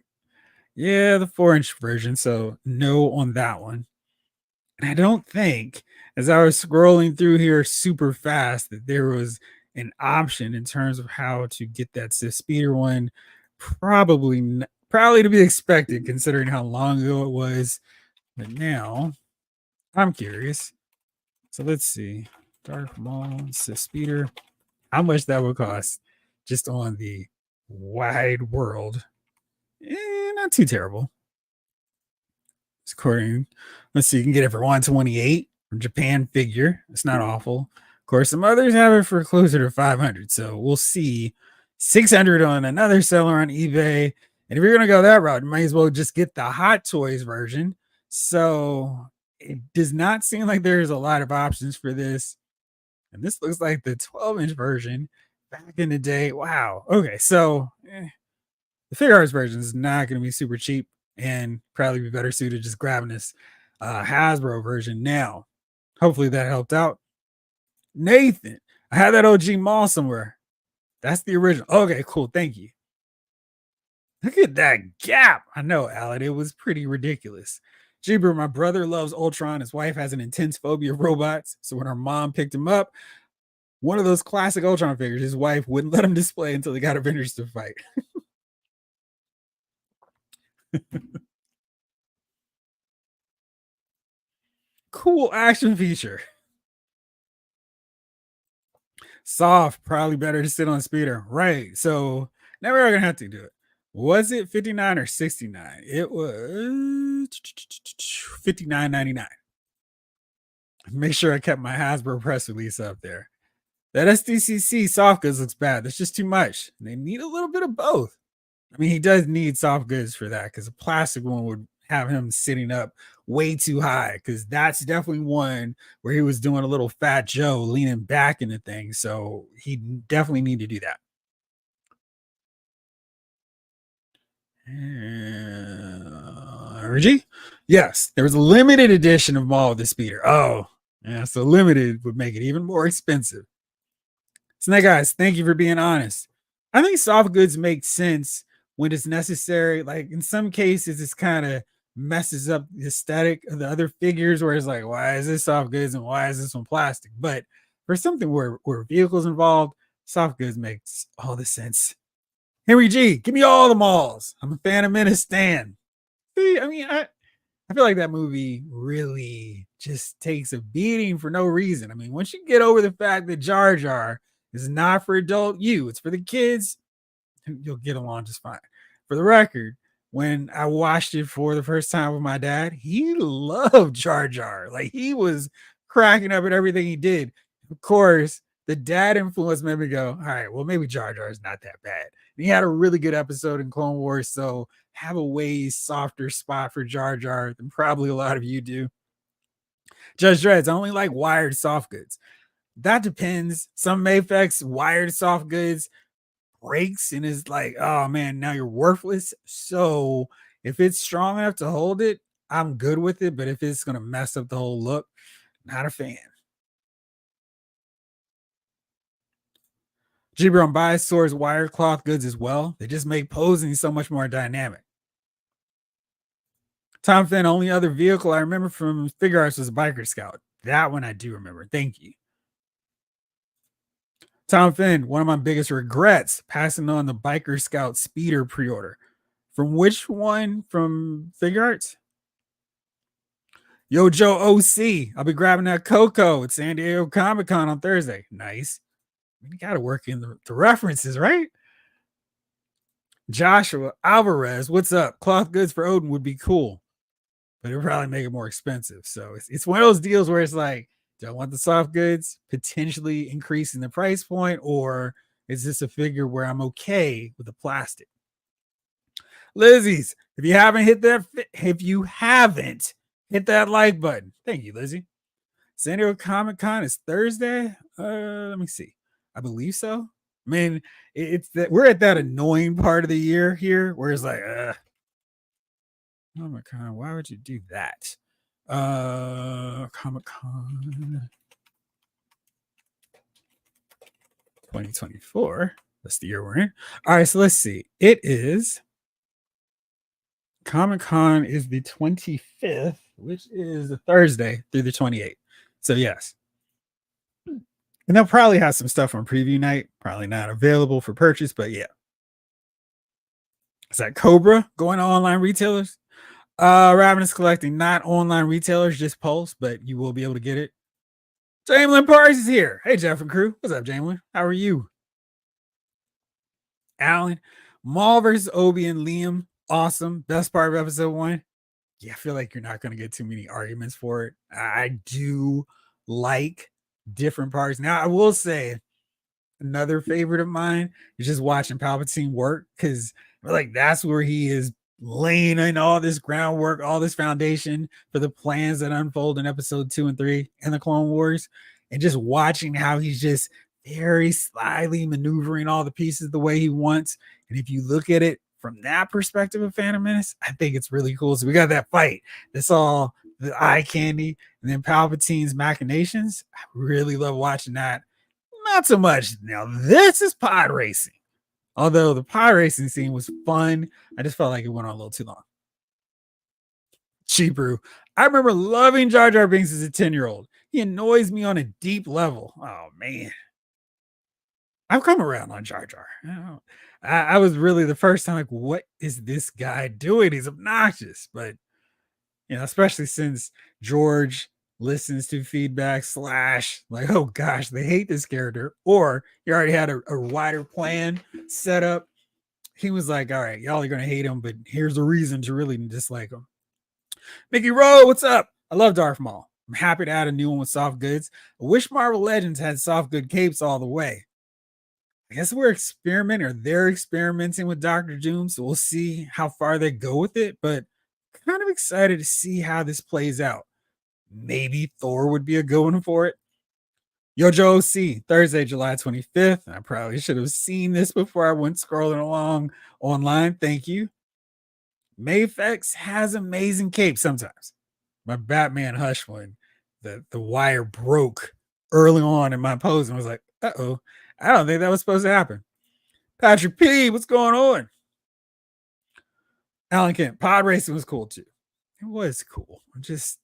Yeah, the 4-inch version. So no on that one. And I don't think, as I was scrolling through here super fast, that there was an option in terms of how to get that Sith Speeder one. Probably to be expected, considering how long ago it was. But now I'm curious. So let's see. Darth Maul, Sith Speeder. How much that would cost just on the wide world. Not too terrible. According, let's see, you can get it for 128 from Japan figure. It's not awful. Of course, some others have it for closer to 500. So we'll see. 600 on another seller on eBay. And if you're gonna go that route, you might as well just get the Hot Toys version. So it does not seem like there's a lot of options for this. And this looks like the 12-inch version back in the day. Wow. Okay, so the Figure Arts version is not going to be super cheap and probably be better suited just grabbing this Hasbro version now. Hopefully that helped out. Nathan, I had that OG Maul somewhere. That's the original. Okay, cool. Thank you. Look at that gap. I know, Alan. It was pretty ridiculous. Jeeber, my brother loves Ultron. His wife has an intense phobia of robots. So when her mom picked him up, one of those classic Ultron figures, his wife wouldn't let him display until they got Avengers to fight. Cool action feature. Soft, probably better to sit on speeder. Right. So now we're gonna have to do it. Was it 59 or 69? It was 59.99. Make sure I kept my Hasbro press release up there. That SDCC soft goods looks bad. That's just too much. They need a little bit of both. I mean, he does need soft goods for that because a plastic one would have him sitting up way too high. Because that's definitely one where he was doing a little Fat Joe leaning back in the thing. So he definitely need to do that. RG? Yes, there was a limited edition of Maul of the Speeder. Oh, yeah. So limited would make it even more expensive. Snake Eyes, thank you for being honest. I think soft goods make sense when it's necessary. Like in some cases, it's kind of messes up the aesthetic of the other figures where it's like, why is this soft goods and why is this one plastic? But for something where vehicles involved, soft goods makes all the sense. Henry G, give me all the malls. I'm a fan of Menace Stan. See, I mean, I feel like that movie really just takes a beating for no reason. I mean, once you get over the fact that Jar Jar is not for adult you, it's for the kids, you'll get along just fine. For the record, when I watched it for the first time with my dad, he loved Jar Jar. Like he was cracking up at everything he did. Of course, the dad influence made me go, all right, well, maybe Jar Jar is not that bad. And he had a really good episode in Clone Wars, so have a way softer spot for Jar Jar than probably a lot of you do. Judge Dreads, I only like wired soft goods. That depends. Some Mayfex wired soft goods breaks and is like, oh man, now you're worthless. So if it's strong enough to hold it, I'm good with it. But if it's gonna mess up the whole look, not a fan. Gibron buys Swords wired cloth goods as well. They just make posing so much more dynamic. Tom Finn, only other vehicle I remember from Figure Arts was Biker Scout. That one I do remember. Thank you. Tom Finn, one of my biggest regrets, passing on the Biker Scout Speeder pre-order. From which one? From Figure Arts? Yo, Joe OC. I'll be grabbing that Coco at San Diego Comic-Con on Thursday. Nice. You got to work in the references, right? Joshua Alvarez, what's up? Cloth goods for Odin would be cool, but it would probably make it more expensive. So it's one of those deals where it's like, do I want the soft goods potentially increasing the price point, or is this a figure where I'm okay with the plastic? Lizzie's, if you haven't hit that like button, thank you, Lizzie. San Diego Comic Con is Thursday. Let me see. I believe so. I mean, it's that we're at that annoying part of the year here where it's like, Comic Con, why would you do that? Comic Con 2024. That's the year we're in. All right, so let's see. It is Comic Con is the 25th, which is a Thursday through the 28th. So yes. And they'll probably have some stuff on preview night, probably not available for purchase, but yeah. Is that Cobra going to online retailers? Robin is collecting not online retailers, just Pulse, but you will be able to get it. Jamelin Parks is here. Hey, Jeff and crew. What's up, Jamelin? How are you? Alan, Maul versus Obi and Liam. Awesome. Best part of episode 1. Yeah, I feel like you're not going to get too many arguments for it. I do like different parts. Now, I will say another favorite of mine is just watching Palpatine work because like that's where he is laying in all this groundwork, all this foundation for the plans that unfold in episode 2 and 3 in the Clone Wars, and just watching how he's just very slyly maneuvering all the pieces the way he wants. And if you look at it from that perspective of Phantom Menace, I think it's really cool. So we got that fight. That's all the eye candy, and then Palpatine's machinations. I really love watching that. Not so much. Now, this is pod racing. Although the pod racing scene was fun, I just felt like it went on a little too long. Cheapru. I remember loving Jar Jar Binks as a 10-year-old. He annoys me on a deep level. Oh, man. I've come around on Jar Jar. I was really the first time like, what is this guy doing? He's obnoxious. But, especially since George listens to feedback / like, oh gosh, they hate this character, or he already had a wider plan set up. He was like, all right, y'all are gonna hate him, but here's a reason to really dislike him. Mickey Rowe, what's up? I love Darth Maul. I'm happy to add a new one with soft goods. I wish Marvel Legends had soft good capes all the way. I guess they're experimenting with Doctor Doom, so we'll see how far they go with it, but kind of excited to see how this plays out. Maybe Thor would be a good one for it. Yojo OC, Thursday, July 25th. I probably should have seen this before I went scrolling along online. Thank you. Mayfex has amazing capes sometimes. My Batman Hush one, the wire broke early on in my pose and was like, uh-oh, I don't think that was supposed to happen. Patrick P, what's going on? Alan Kent, pod racing was cool too. It was cool. Just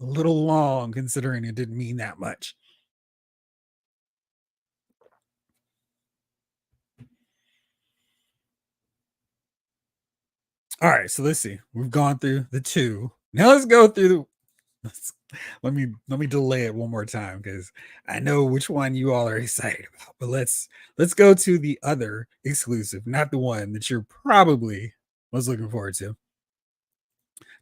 a little long considering it didn't mean that much. All right, so let's see. We've gone through the 2. Now let's go through let me delay it one more time because I know which one you all are excited about. But let's go to the other exclusive, not the one that you're probably most looking forward to.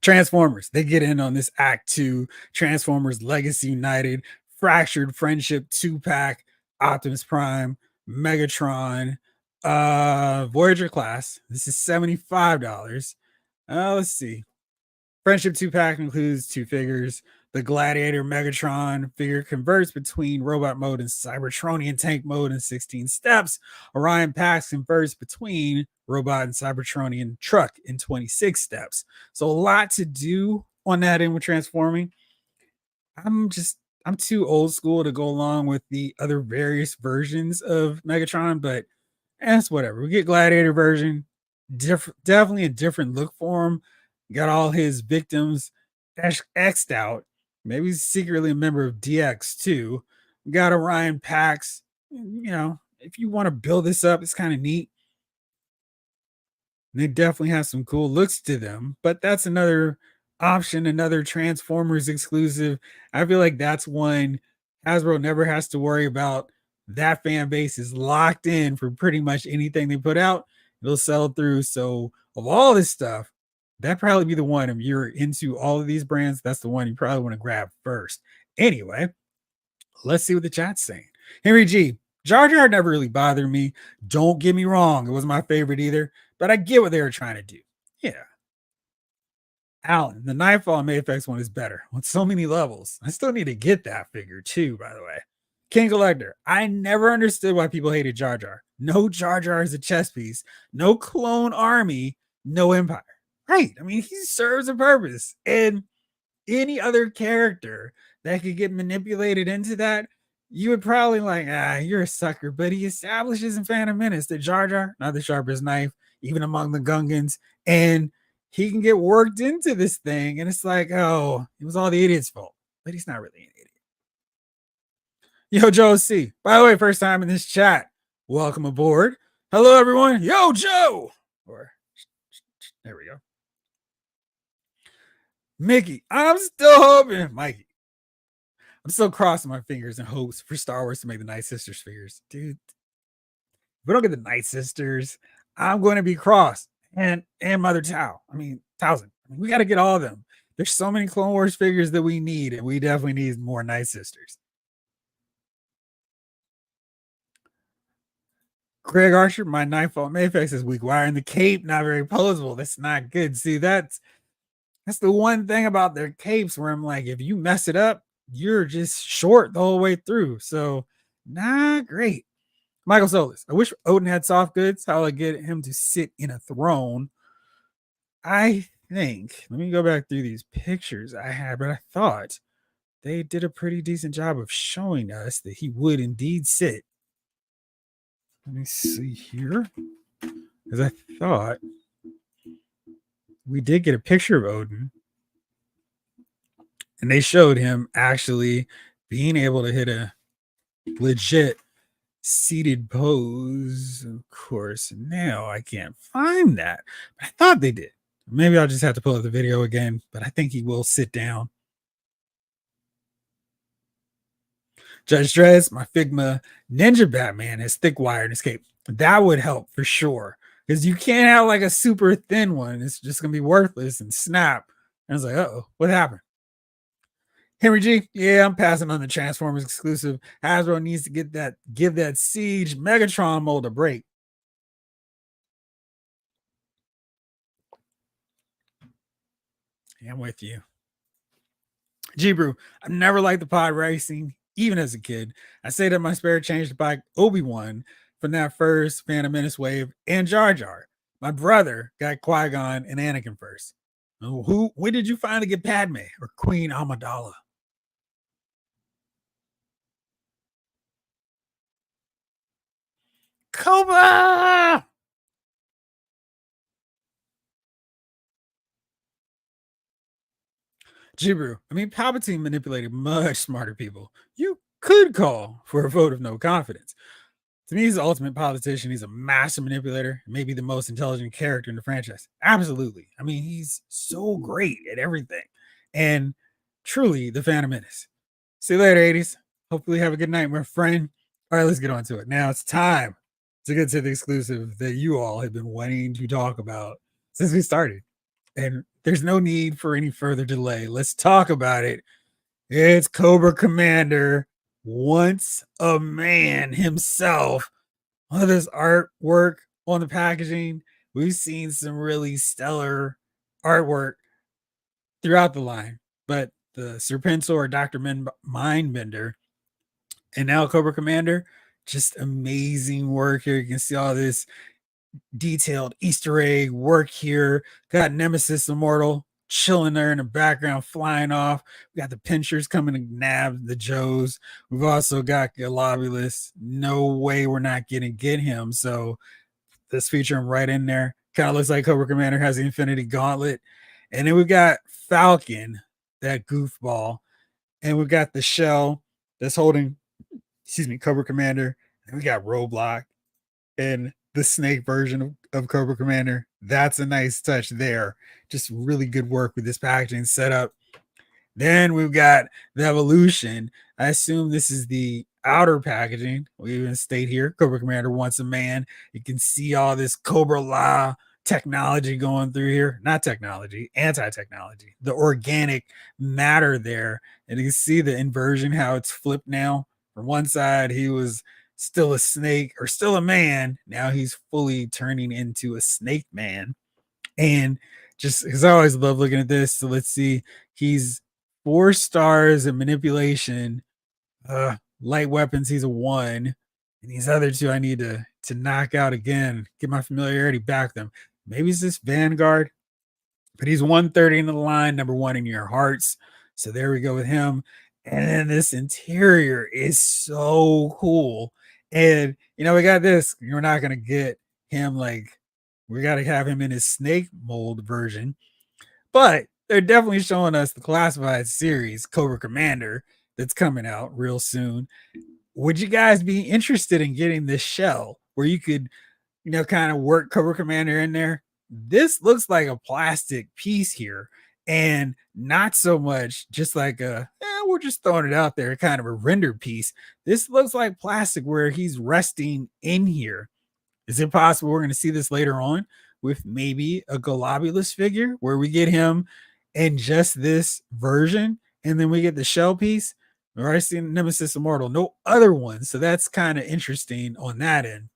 Transformers, they get in on this Act 2, Transformers Legacy United, Fractured Friendship 2-pack, Optimus Prime, Megatron, Voyager class. This is $75. Let's see. Friendship 2-pack includes 2 figures. The Gladiator Megatron figure converts between robot mode and Cybertronian tank mode in 16 steps. Orion Pax converts between robot and Cybertronian truck in 26 steps. So a lot to do on that end with transforming. I'm too old school to go along with the other various versions of Megatron, but that's whatever. We get Gladiator version, definitely a different look for him. Got all his victims X'd out. Maybe he's secretly a member of DX too. We got Orion Pax. If you want to build this up, it's kind of neat. They definitely have some cool looks to them, but that's another option, another Transformers exclusive. I feel like that's one Hasbro never has to worry about. That fan base is locked in for pretty much anything they put out. It'll sell through. So of all this stuff, that'd probably be the one. If you're into all of these brands, that's the one you probably want to grab first. Anyway, let's see what the chat's saying. Henry G, Jar Jar never really bothered me. Don't get me wrong. It wasn't my favorite either, but I get what they were trying to do. Yeah. Alan, the Nightfall Mayfix one is better with so many levels. I still need to get that figure too, by the way. King Collector, I never understood why people hated Jar Jar. No Jar Jar is a chess piece, no clone army, no empire. Right. I mean, he serves a purpose. And any other character that could get manipulated into that, you would probably like, you're a sucker. But he establishes in Phantom Menace that Jar Jar, not the sharpest knife, even among the Gungans, and he can get worked into this thing. And it's like, oh, it was all the idiot's fault. But he's not really an idiot. Yo, Joe C. By the way, first time in this chat. Welcome aboard. Hello, everyone. Yo, Joe. Or there we go. Mickey, I'm still hoping. Mikey, I'm still crossing my fingers in hopes for Star Wars to make the Night Sisters figures. Dude, if we don't get the Night Sisters, I'm going to be crossed. And Mother Tao. I mean, Towson. I mean, we got to get all of them. There's so many Clone Wars figures that we need, and we definitely need more Night Sisters. Greg Archer, my Nightfall Mayfix is weak. Why in the cape not very posable? That's not good. See, that's the one thing about their capes where I'm like, if you mess it up, you're just short the whole way through. So not great. Michael Solis, I wish Odin had soft goods. How will I get him to sit in a throne? I think, let me go back through these pictures I had, but I thought they did a pretty decent job of showing us that he would indeed sit. Let me see here. Because I thought we did get a picture of Odin. And they showed him actually being able to hit a legit seated pose, of course. Now I can't find that. But I thought they did. Maybe I'll just have to pull up the video again, but I think he will sit down. Judge Dredd, my Figma Ninja Batman has thick wire in his cape. That would help for sure. Because you can't have like a super thin one. It's just going to be worthless and snap. And I was like, uh-oh, what happened? Henry G, yeah, I'm passing on the Transformers exclusive. Hasbro needs to give that Siege Megatron mold a break. Yeah, I'm with you. G-Brew, I've never liked the pod racing, even as a kid. I say that my spirit changed to buy Obi-Wan from that first Phantom Menace wave and Jar Jar. My brother got Qui-Gon and Anakin first. When did you finally get Padme or Queen Amidala? Cobra! Jibru, I mean, Palpatine manipulated much smarter people. You could call for a vote of no confidence. To me, he's the ultimate politician. He's a master manipulator, maybe the most intelligent character in the franchise. Absolutely. I mean, he's so great at everything. And truly the Phantom Menace. See you later, 80s. Hopefully have a good night, my friend. All right, let's get on to it. Now it's time to get to the exclusive that you all have been wanting to talk about since we started. And there's no need for any further delay. Let's talk about it. It's Cobra Commander, once a man himself. All this artwork on the packaging. We've seen some really stellar artwork throughout the line, but the Serpentor, Dr. Mindbender, and now Cobra Commander, just amazing work here. You can see all this detailed Easter egg work here. Got Nemesis Immortal chilling there in the background, flying off. We got the pinchers coming to nab the Joes. We've also got Galobulus. No way we're not going to get him. So let's feature him right in there. Kind of looks like Cobra Commander has the Infinity Gauntlet. And then we got Falcon, that goofball. And we got the shell that's holding, Cobra Commander. And we got Roadblock and the snake version of Cobra Commander. That's a nice touch there. Just really good work with this packaging setup. Then we've got the evolution. I assume this is the outer packaging. We even state here, Cobra Commander wants a man. You can see all this Cobra La technology going through here. Not technology, anti-technology. The organic matter there. And you can see the inversion, how it's flipped now. From one side, he was still a snake or still a man. Now he's fully turning into a snake man. And just because I always love looking at this. So let's see. He's 4 stars in manipulation. Light weapons, he's a 1. And these other 2 I need to knock out again, get my familiarity back them. Maybe it's this Vanguard, but he's 130 in the line, number 1 in your hearts. So there we go with him. And then this interior is so cool. And we got this. You're not gonna get him like we got to have him in his snake mold version, but they're definitely showing us the classified series Cobra Commander that's coming out real soon. Would you guys be interested in getting this shell where you could, kind of work Cobra Commander in there? This looks like a plastic piece here and not so much just like we're just throwing it out there, kind of a render piece. This looks like plastic where he's resting in here. Is it possible we're going to see this later on with maybe a Globulus figure where we get him in just this version and then we get the shell piece? We've already seen Nemesis Immortal, no other ones. So that's kind of interesting on that end.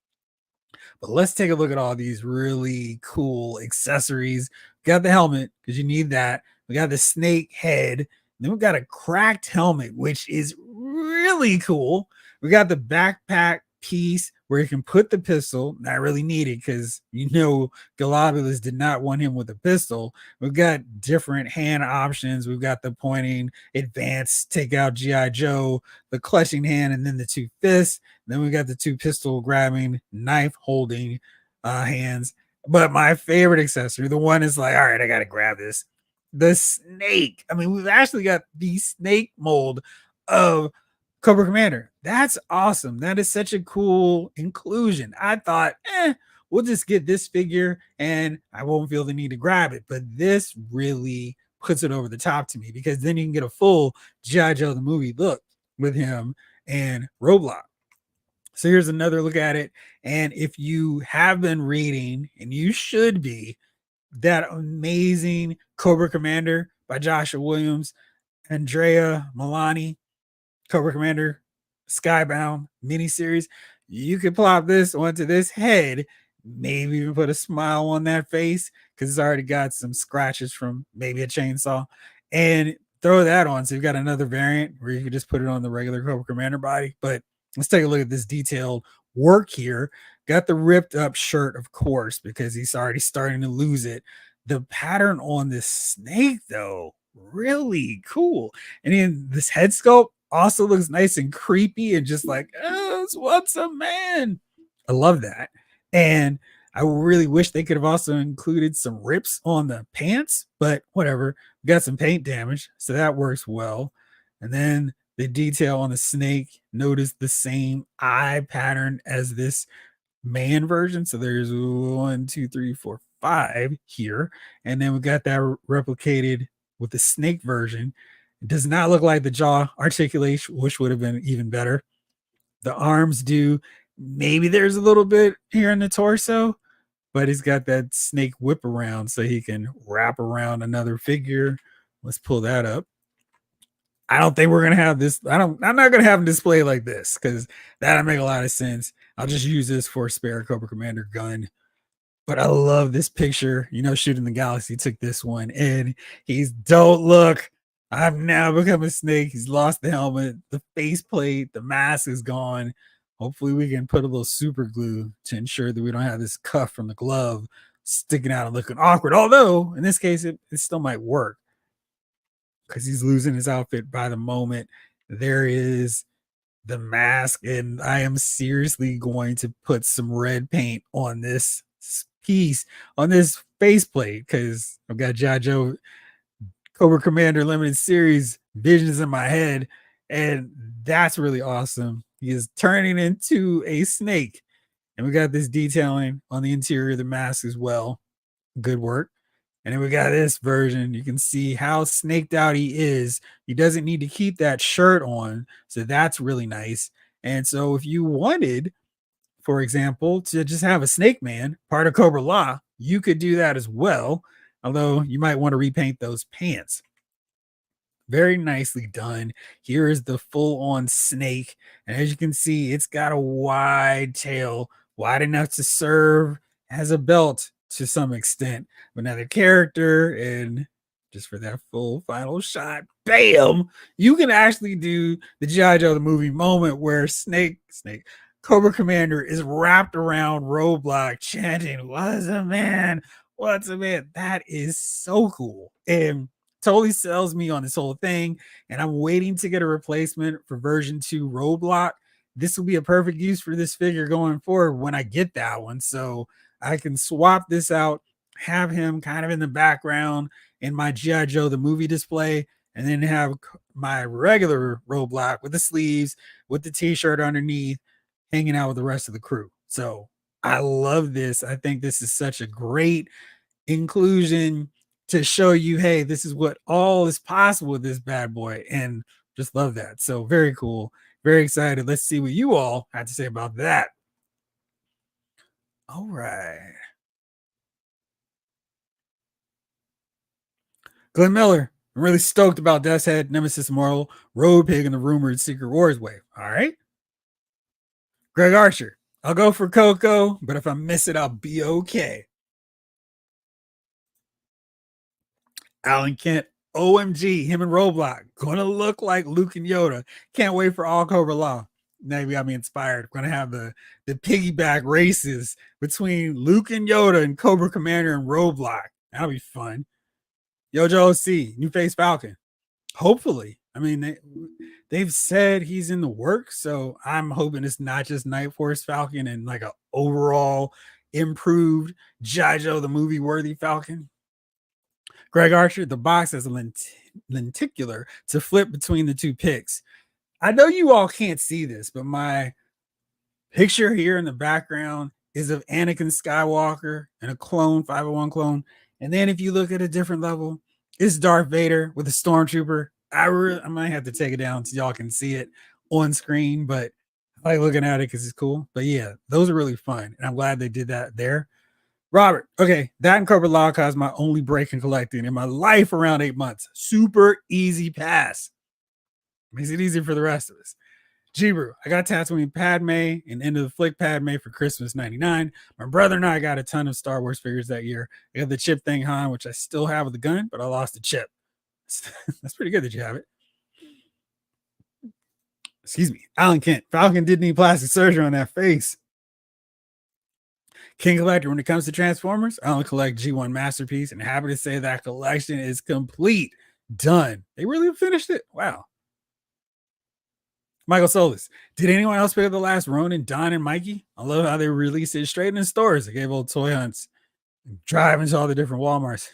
But let's take a look at all these really cool accessories. We got the helmet because you need that. We got the snake head. Then we got a cracked helmet, which is really cool. We got the backpack piece where you can put the pistol. Not really needed because Globulus did not want him with a pistol. We've got different hand options. We've got the pointing, advanced, take out G.I. Joe, the clutching hand, and then the 2 fists. Then we got the 2 pistol grabbing, knife holding hands. But my favorite accessory, the one is like, all right, I got to grab this. The snake. I mean, we've actually got the snake mold of Cobra Commander. That's awesome. That is such a cool inclusion. I thought, we'll just get this figure and I won't feel the need to grab it. But this really puts it over the top to me because then you can get a full G.I. Joe the movie look with him and Roadblock. So here's another look at it. And if you have been reading, and you should be, that amazing Cobra Commander by Joshua Williams, Andrea Milani, Cobra Commander Skybound miniseries, you could plop this onto this head, maybe even put a smile on that face because it's already got some scratches from maybe a chainsaw, and throw that on. So you've got another variant where you could just put it on the regular Cobra Commander body. But let's take a look at this detailed work here. Got the ripped up shirt, of course, because he's already starting to lose it. The pattern on this snake, though, really cool. And then this head sculpt also looks nice and creepy and just like, what's a man? I love that. And I really wish they could have also included some rips on the pants, but whatever. We got some paint damage, so that works well. And then the detail on the snake, notice the same eye pattern as this man version. So there's 1, 2, 3, 4, 5 here. And then we got that replicated with the snake version. It does not look like the jaw articulation, which would have been even better. The arms do. Maybe there's a little bit here in the torso, but he's got that snake whip around so he can wrap around another figure. Let's pull that up. I don't think we're gonna have this. I'm not gonna have him display like this because that'll make a lot of sense. I'll just use this for a spare Cobra Commander gun. But I love this picture. Shooting the Galaxy took this one, and he's don't look. I've now become a snake. He's lost the helmet, the faceplate, the mask is gone. Hopefully, we can put a little super glue to ensure that we don't have this cuff from the glove sticking out and looking awkward. Although, in this case, it still might work because he's losing his outfit by the moment. There is the mask, and I am seriously going to put some red paint on this piece, on this faceplate, because I've got G.I. Joe Cobra Commander limited series visions in my head, and that's really awesome. He is turning into a snake, and we got this detailing on the interior of the mask as well. Good work. And then we got this version. You can see how snaked out he is. He doesn't need to keep that shirt on, so that's really nice. And so if you wanted, for example, to just have a snake man, part of Cobra Law, you could do that as well, although you might want to repaint those pants. Very nicely done. Here is the full-on snake, and as you can see, it's got a wide tail, wide enough to serve as a belt to some extent, but another character. And just for that full final shot, bam, you can actually do the G.I. Joe the movie moment where Cobra Commander is wrapped around Roadblock chanting, "What's a man? What's a man?" That is so cool. And totally sells me on this whole thing. And I'm waiting to get a replacement for version 2 Roadblock. This will be a perfect use for this figure going forward when I get that one. So I can swap this out, have him kind of in the background in my G.I. Joe the movie display, and then have my regular Roadblock with the sleeves, with the t-shirt underneath, hanging out with the rest of the crew. So I love this. I think this is such a great inclusion to show you, hey, this is what all is possible with this bad boy. And just love that. So very cool. Very excited. Let's see what you all had to say about that. All right. Glenn Miller, I'm really stoked about Death's Head, Nemesis Immortal, Road Pig, and the rumored Secret Wars wave. All right. Greg Archer, I'll go for Coco, but if I miss it, I'll be okay. Alan Kent, OMG, him and Roblox, gonna look like Luke and Yoda. Can't wait for all Cobra Law. Now you got me inspired. Gonna have the piggyback races between Luke and Yoda and Cobra Commander and Roblox. That'll be fun. Yojo OC, New Face Falcon. Hopefully. I mean, they've said he's in the works, so I'm hoping it's not just Night Force Falcon and like an overall improved G.I. Joe the movie worthy Falcon. Greg Archer, the box has a lenticular to flip between the two picks. I know you all can't see this, but my picture here in the background is of Anakin Skywalker and a clone, 501 clone. And then if you look at a different level, it's Darth Vader with a stormtrooper. I might have to take it down so y'all can see it on screen, but I like looking at it because it's cool. But yeah, those are really fun. And I'm glad they did that there. Robert, okay, that and Cobra Law caused my only break in collecting in my life around 8 months. Super easy pass. Makes it easier for the rest of us. G-Brew, I got Tatooine Padme and End of the Flick Padme for Christmas 99. My brother and I got a ton of Star Wars figures that year. I got the chip thing Han, which I still have with the gun, but I lost the chip. That's pretty good that you have it. Excuse me. Alan Kent, Falcon did need plastic surgery on that face. King Collector, when it comes to Transformers, I only collect G1 Masterpiece, and happy to say that collection is complete. Done. They really finished it. Wow. Michael Solis, did anyone else pick up the last Ronin, Don, and Mikey? I love how they released it straight in the stores. They gave old toy hunts, driving to all the different Walmarts.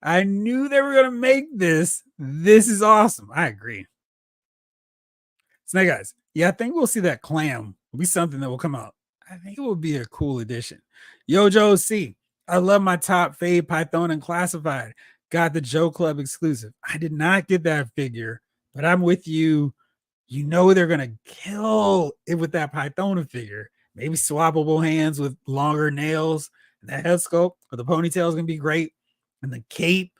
I knew they were going to make this. This is awesome. I agree. Snake Eyes, yeah, I think we'll see that clam. Will be something that will come out. I think it would be a cool addition. Yojo C, I love my top fade Python and Classified. Got the Joe Club exclusive. I did not get that figure, but I'm with you. You know they're gonna kill it with that Pythona figure. Maybe swappable hands with longer nails. And that head sculpt or the ponytail is gonna be great. And the cape.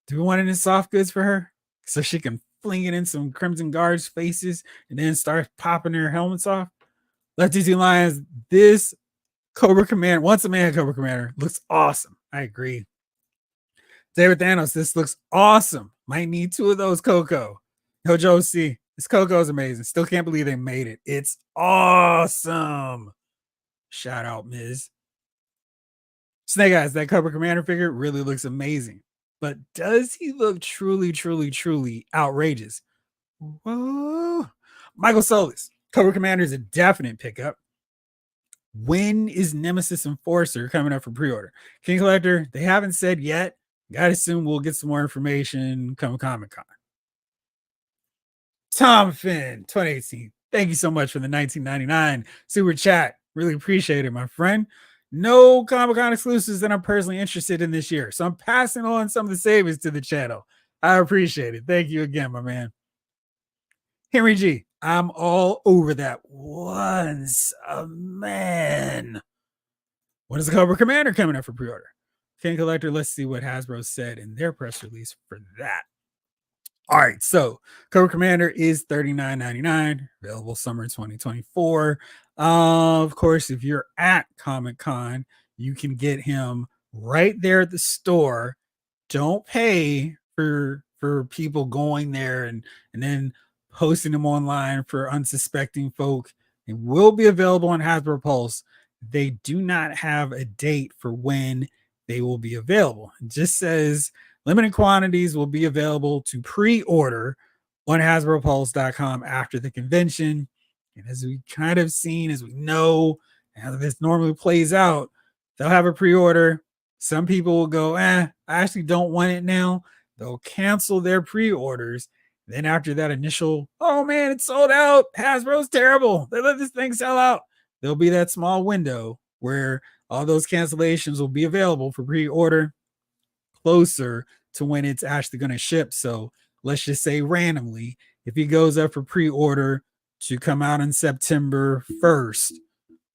Do we want it in soft goods for her so she can fling it in some Crimson Guards faces and then start popping their helmets off? Lefty Two Lions, this Cobra Commander, once a man Cobra Commander, looks awesome. I agree. David Thanos, this looks awesome. Might need 2 of those Coco. Hojo C, this Coco is amazing. Still can't believe they made it. It's awesome. Shout out, Miz. Snake Eyes, that Cobra Commander figure really looks amazing. But does he look truly, truly, truly outrageous? Whoa. Michael Solis, Cobra Commander is a definite pickup. When is Nemesis Enforcer coming up for pre-order? King Collector, they haven't said yet. Gotta assume we'll get some more information come Comic-Con. Tom Finn, 2018. Thank you so much for the 1999 super chat. Really appreciate it, my friend. No Comic-Con exclusives that I'm personally interested in this year, so I'm passing on some of the savings to the channel. I appreciate it. Thank you again, my man. Henry G, I'm all over that. Once a man. When is the Cobra Commander coming up for pre-order? King Collector, let's see what Hasbro said in their press release for that. All right, so Cobra Commander is $39.99, available summer 2024. Of course, if you're at Comic-Con, you can get him right there at the store. Don't pay for people going there and then posting them online for unsuspecting folk. It will be available on Hasbro Pulse. They do not have a date for when they will be available. It just says limited quantities will be available to pre-order on HasbroPulse.com after the convention. And as we kind of seen, as we know, how this normally plays out, they'll have a pre-order. Some people will go, I actually don't want it now. They'll cancel their pre-orders. Then after that initial, oh man, it's sold out. Hasbro's terrible. They let this thing sell out. There'll be that small window where all those cancellations will be available for pre-order closer to when it's actually going to ship. So let's just say randomly, if he goes up for pre-order to come out on September 1st,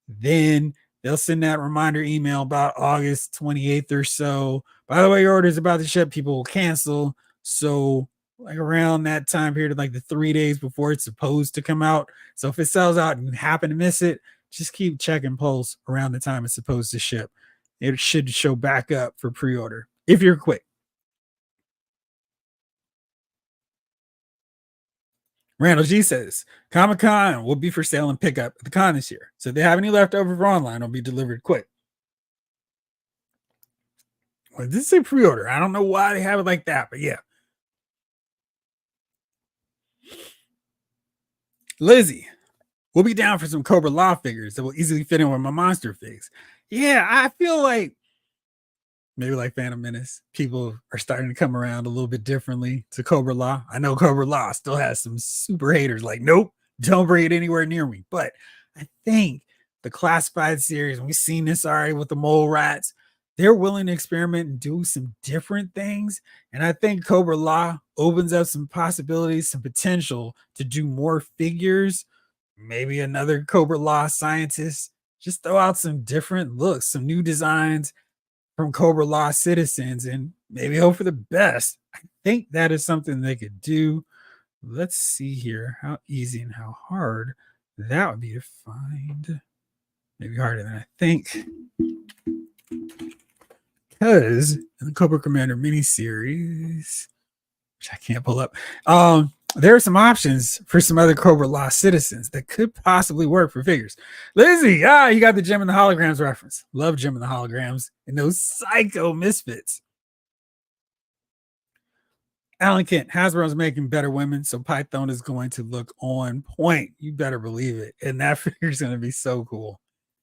then they'll send that reminder email about August 28th or so. By the way, your order is about to ship. People will cancel. So like around that time period, like the 3 days before it's supposed to come out. So if it sells out and you happen to miss it, just keep checking Pulse around the time it's supposed to ship. It should show back up for pre-order if you're quick. Randall G says Comic-Con will be for sale and pickup at the con this year. So if they have any leftover for online, it'll be delivered quick. Well, this is a pre-order. I don't know why they have it like that, but yeah. Lizzie, we'll be down for some Cobra Law figures that will easily fit in with my monster figs. Yeah, I feel like maybe like Phantom Menace, people are starting to come around a little bit differently to Cobra Law. I know Cobra Law still has some super haters like, nope, don't bring it anywhere near me. But I think the classified series, and we've seen this already with the mole rats, they're willing to experiment and do some different things. And I think Cobra Law opens up some possibilities, some potential to do more figures. Maybe another Cobra Law scientist. Just throw out some different looks, some new designs from Cobra Law citizens, and maybe hope for the best. I think that is something they could do. Let's see here how easy and how hard that would be to find. Maybe harder than I think. Because in the Cobra Commander miniseries, which I can't pull up, there are some options for some other Cobra Law citizens that could possibly work for figures. Lizzie, you got the Gem and the Holograms reference. Love Gem and the Holograms and those psycho misfits. Alan Kent, Hasbro's making better women, so Python is going to look on point. You better believe it. And that figure is going to be so cool.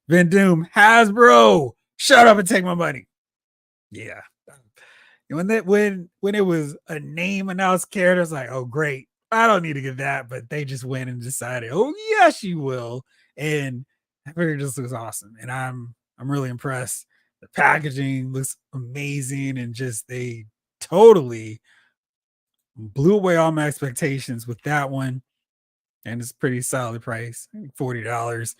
Van Doom, Hasbro, shut up and take my money. Yeah. When it was a name announced character, I was like, oh, great. I don't need to get that. But they just went and decided, oh, yes, you will. And that figure just looks awesome. And I'm really impressed. The packaging looks amazing. And just they totally blew away all my expectations with that one. And it's pretty solid price, $40.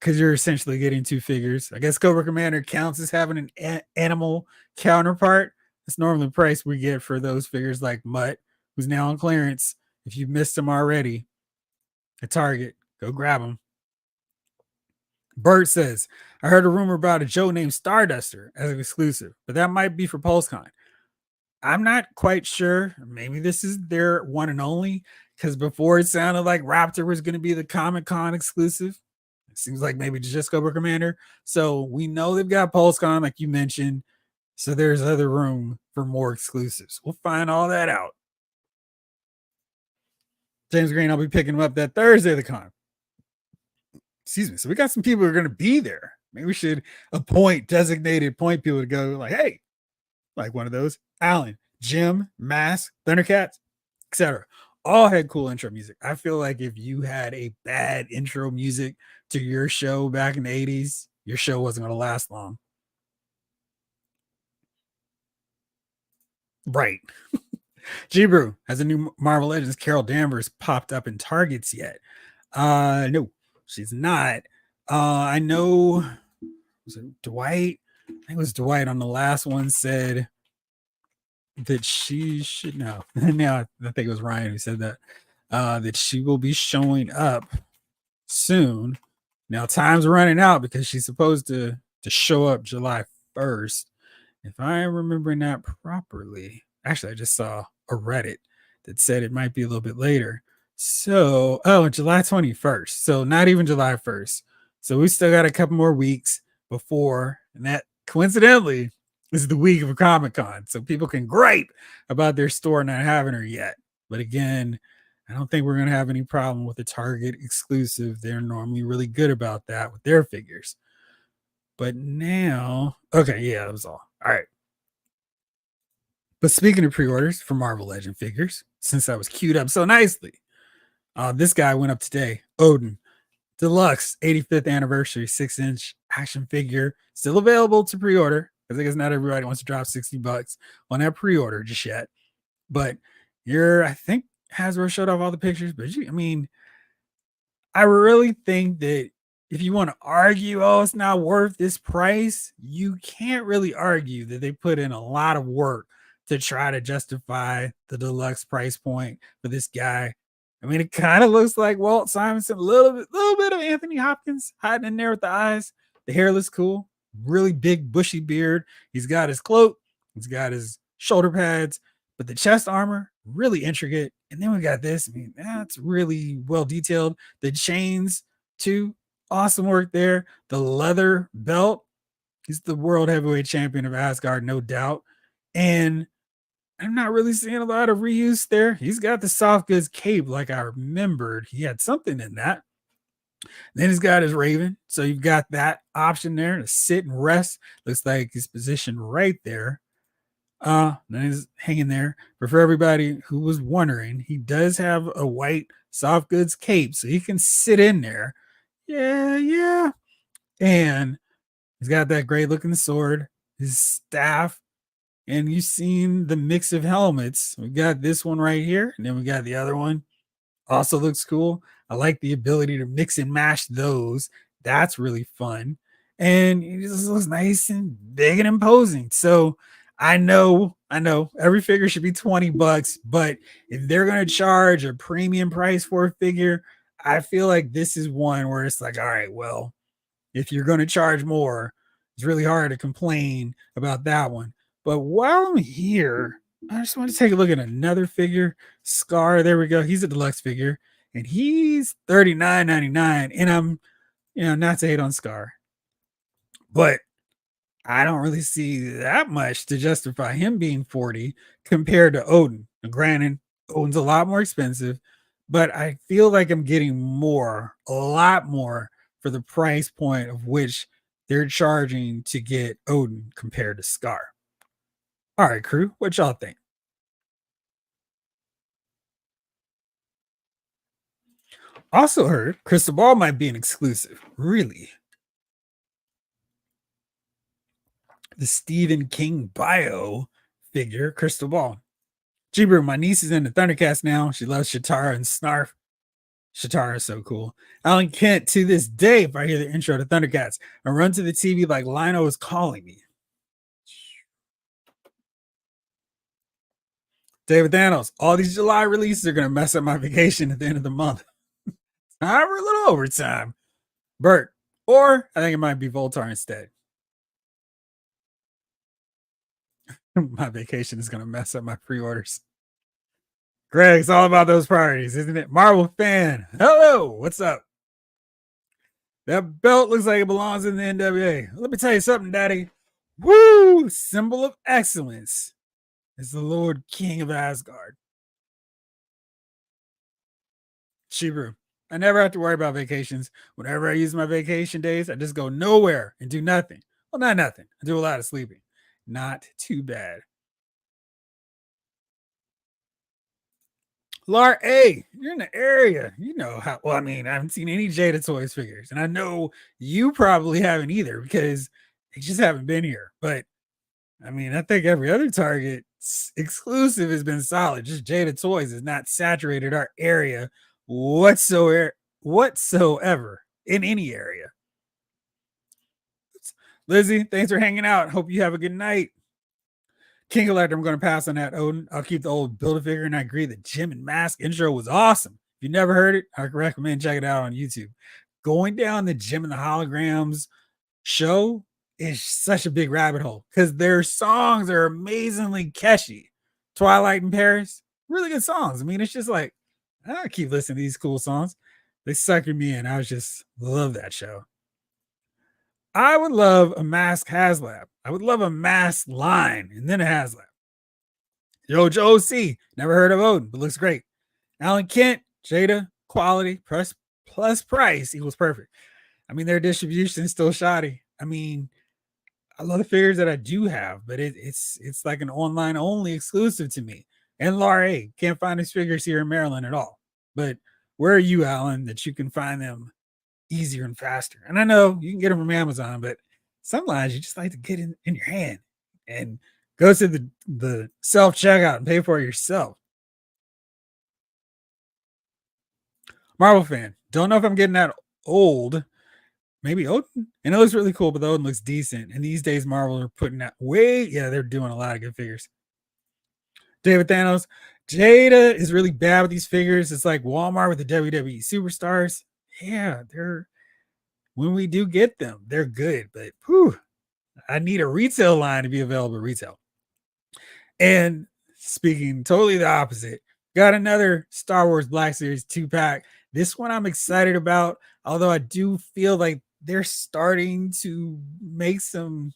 Because you're essentially getting two figures. I guess Cobra Commander counts as having an animal counterpart. It's normally the price we get for those figures like Mutt, who's now on clearance. If you missed them already at Target, go grab them. Bert says, I heard a rumor about a Joe named Starduster as an exclusive, but that might be for PulseCon. I'm not quite sure. Maybe this is their one and only, because before it sounded like Raptor was going to be the Comic-Con exclusive. It seems like maybe just Cobra Commander. So we know they've got PulseCon, like you mentioned. So there's other room for more exclusives. We'll find all that out. James Green, I'll be picking him up that Thursday of the con. Excuse me. So we got some people who are going to be there. Maybe we should appoint designated point people to go like, hey, like one of those. Alan, Jim, Mask, Thundercats, etc. All had cool intro music. I feel like if you had a bad intro music to your show back in the 80s, your show wasn't going to last long. Right. G-Brew has a new Marvel Legends Carol Danvers popped up in Targets yet? No, she's not. I know, was it Dwight? I think it was Dwight on the last one said that she should know. Now I think it was Ryan who said that. That she will be showing up soon. Now time's running out because she's supposed to to show up July 1st. If I'm remembering that properly, actually, I just saw a Reddit that said it might be a little bit later. So, oh, July 21st. So, not even July 1st. So, we still got a couple more weeks before, and that coincidentally is the week of Comic Con. So, people can gripe about their store not having her yet. But again, I don't think we're going to have any problem with the Target exclusive. They're normally really good about that with their figures. But now, okay, yeah, that was all. All right. But speaking of pre-orders for Marvel Legend figures, since I was queued up so nicely, this guy went up today. Odin, Deluxe 85th anniversary 6-inch action figure, still available to pre-order because I guess not everybody wants to drop $60 on that pre-order just yet. But I think Hasbro showed off all the pictures, but I mean, I really think that if you want to argue, oh, it's not worth this price, you can't really argue that they put in a lot of work to try to justify the deluxe price point for this guy. I mean, it kind of looks like Walt Simonson, a little bit of Anthony Hopkins hiding in there with the eyes. The hair looks cool, really big, bushy beard. He's got his cloak, he's got his shoulder pads, but the chest armor, really intricate. And then we got this. I mean, that's really well detailed. The chains, too, awesome work there. The leather belt, he's the world heavyweight champion of Asgard, no doubt. And I'm not really seeing a lot of reuse there. He's got the soft goods cape, like I remembered. He had something in that. Then he's got his Raven. So you've got that option there to sit and rest. Looks like he's positioned right there. Then he's hanging there. But for everybody who was wondering, he does have a white soft goods cape, so he can sit in there. Yeah. And he's got that great looking sword, his staff, and you've seen the mix of helmets. We got this one right here, and then we got the other one. Also looks cool. I like the ability to mix and mash those. That's really fun. And it just looks nice and big and imposing. So I know every figure should be $20, but if they're going to charge a premium price for a figure, I feel like this is one where it's like, all right, well, if you're going to charge more, it's really hard to complain about that one. But while I'm here, I just want to take a look at another figure. Scar, there we go. He's a deluxe figure, and he's $39.99. And I'm, not to hate on Scar, but I don't really see that much to justify him being 40 compared to Odin. Now, granted, Odin's a lot more expensive, but I feel like I'm getting a lot more for the price point of which they're charging to get Odin compared to Scar. All right, crew, what y'all think? Also heard Crystal Ball might be an exclusive. Really? The Stephen King bio figure, Crystal Ball. G-Brew, my niece is in the Thundercats now. She loves Shatara and Snarf. Shatara is so cool. Alan Kent, to this day, if I hear the intro to Thundercats, I run to the TV like Lino is calling me. David Thanos, all these July releases are going to mess up my vacation at the end of the month. Time for a little overtime. Bert, or I think it might be Voltar instead. My vacation is going to mess up my pre-orders. Greg, it's all about those priorities, isn't it? Marvel fan, hello, what's up? That belt looks like it belongs in the NWA. Let me tell you something, Daddy. Woo! Symbol of excellence is the Lord King of Asgard. Shibru, I never have to worry about vacations. Whenever I use my vacation days, I just go nowhere and do nothing. Well, not nothing. I do a lot of sleeping. Not too bad. Lar A, you're in the area. You know how, well, I mean, I haven't seen any Jada Toys figures, and I know you probably haven't either because they just haven't been here. But I mean, I think every other Target exclusive has been solid. Just Jada Toys has not saturated our area whatsoever in any area. Lizzie, thanks for hanging out. Hope you have a good night. King Collector, I'm going to pass on that, Odin. I'll keep the old Build-A-Figure, and I agree the Jim and Mask intro was awesome. If you never heard it, I recommend check it out on YouTube. Going down the Jim and the Holograms show is such a big rabbit hole because their songs are amazingly catchy. Twilight in Paris, really good songs. I mean, it's just like I keep listening to these cool songs. They suckered me in. I was just love that show. I would love a mask Haslab. I would love a mask line and then a Haslab. Jojo OC, never heard of Odin, but looks great. Alan Kent, Jada, quality, plus price equals perfect. I mean, their distribution is still shoddy. I mean, I love the figures that I do have, but it's like an online only exclusive to me. And Laura can't find these figures here in Maryland at all. But where are you, Alan, that you can find them easier and faster? And I know you can get them from Amazon, but some lines you just like to get in your hand and go to the self checkout and pay for it yourself. Marvel fan, don't know if I'm getting that old. Maybe Odin, and it looks really cool, but the Odin looks decent. And these days, Marvel are putting out they're doing a lot of good figures. David Thanos, Jada is really bad with these figures. It's like Walmart with the WWE superstars. Yeah, they're when we do get them, they're good, but whew, I need a retail line to be available at retail. And speaking totally the opposite, got another Star Wars Black Series 2-pack. This one I'm excited about, although I do feel like they're starting to make some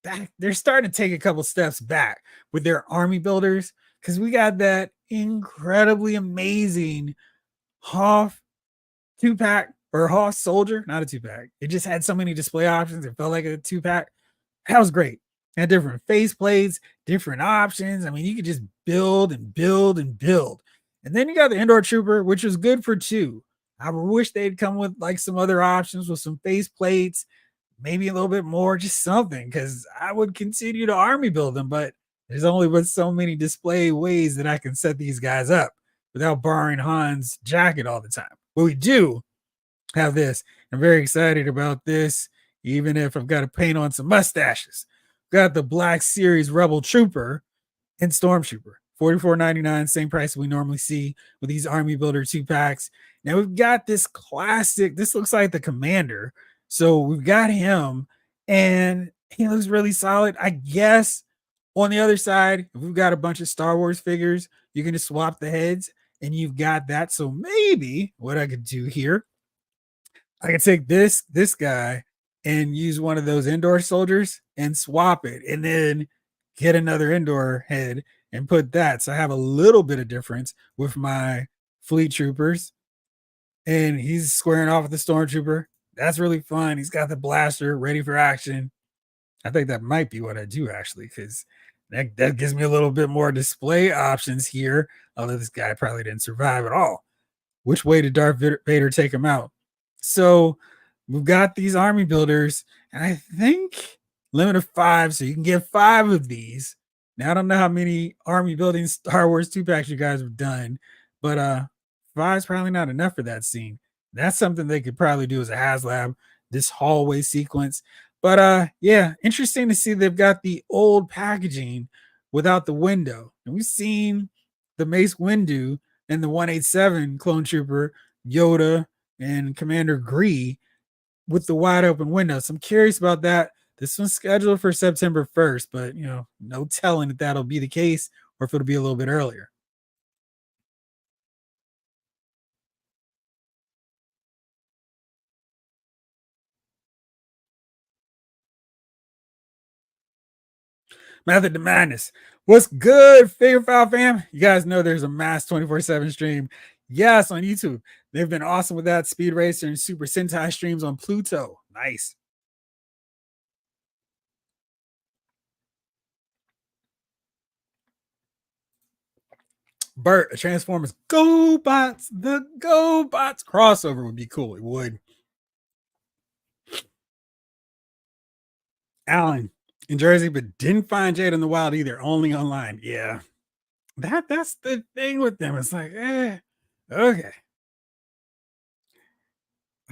back. They're starting to take a couple steps back with their army builders because we got that incredibly amazing Hoth 2-pack or Hoth Soldier, not a 2-pack. It just had so many display options. It felt like a 2-pack. That was great. Had different face plates, different options. I mean, you could just build and build and build. And then you got the Indoor Trooper, which was good for 2. I wish they'd come with like some other options with some face plates, maybe a little bit more, just something, because I would continue to army build them, but there's only but so many display ways that I can set these guys up without borrowing Han's jacket all the time. But we do have this. I'm very excited about this, even if I've got to paint on some mustaches. Got the Black Series Rebel Trooper and Stormtrooper. $44.99, same price we normally see with these Army Builder 2-packs. Now we've got this classic. This looks like the Commander. So we've got him, and he looks really solid. I guess on the other side, if we've got a bunch of Star Wars figures, you can just swap the heads, and you've got that. So maybe what I could do here, I could take this guy and use one of those indoor soldiers and swap it, and then get another indoor head and put that. So I have a little bit of difference with my fleet troopers. And he's squaring off with the stormtrooper. That's really fun. He's got the blaster ready for action. I think that might be what I do actually, because that gives me a little bit more display options here. Although this guy probably didn't survive at all. Which way did Darth Vader take him out? So we've got these army builders, and I think limit of 5, so you can get 5 of these. Now I don't know how many army building Star Wars 2-packs you guys have done, but 5 is probably not enough for that scene. That's something they could probably do as a Haslab, this hallway sequence. But yeah, interesting to see they've got the old packaging without the window. And we've seen the Mace Windu and the 187 clone trooper, Yoda, and Commander Gree with the wide open window. So I'm curious about that. This one's scheduled for September 1st, but no telling if that'll be the case or if it'll be a little bit earlier. Method to Madness. What's good, Figure File fam? You guys know there's a mass 24/7 stream. Yes, on YouTube. They've been awesome with that. Speed Racer and Super Sentai streams on Pluto. Nice. Bert, a Transformers Go Bots. The Go Bots crossover would be cool. It would. Alan in Jersey, but didn't find Jade in the wild either. Only online. Yeah. That's the thing with them. It's like, okay.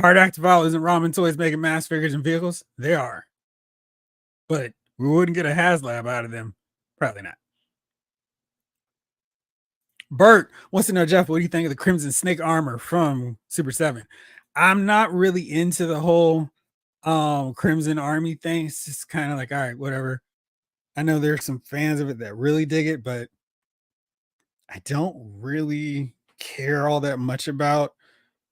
Hard Active Vol isn't Ramen Toys making mass figures and vehicles? They are. But we wouldn't get a Haslab out of them. Probably not. Bert wants to know, Jeff, what do you think of the Crimson Snake armor from Super 7? I'm not really into the whole Crimson Army thing. It's just kind of like, all right, whatever. I know there's some fans of it that really dig it, but I don't really care all that much about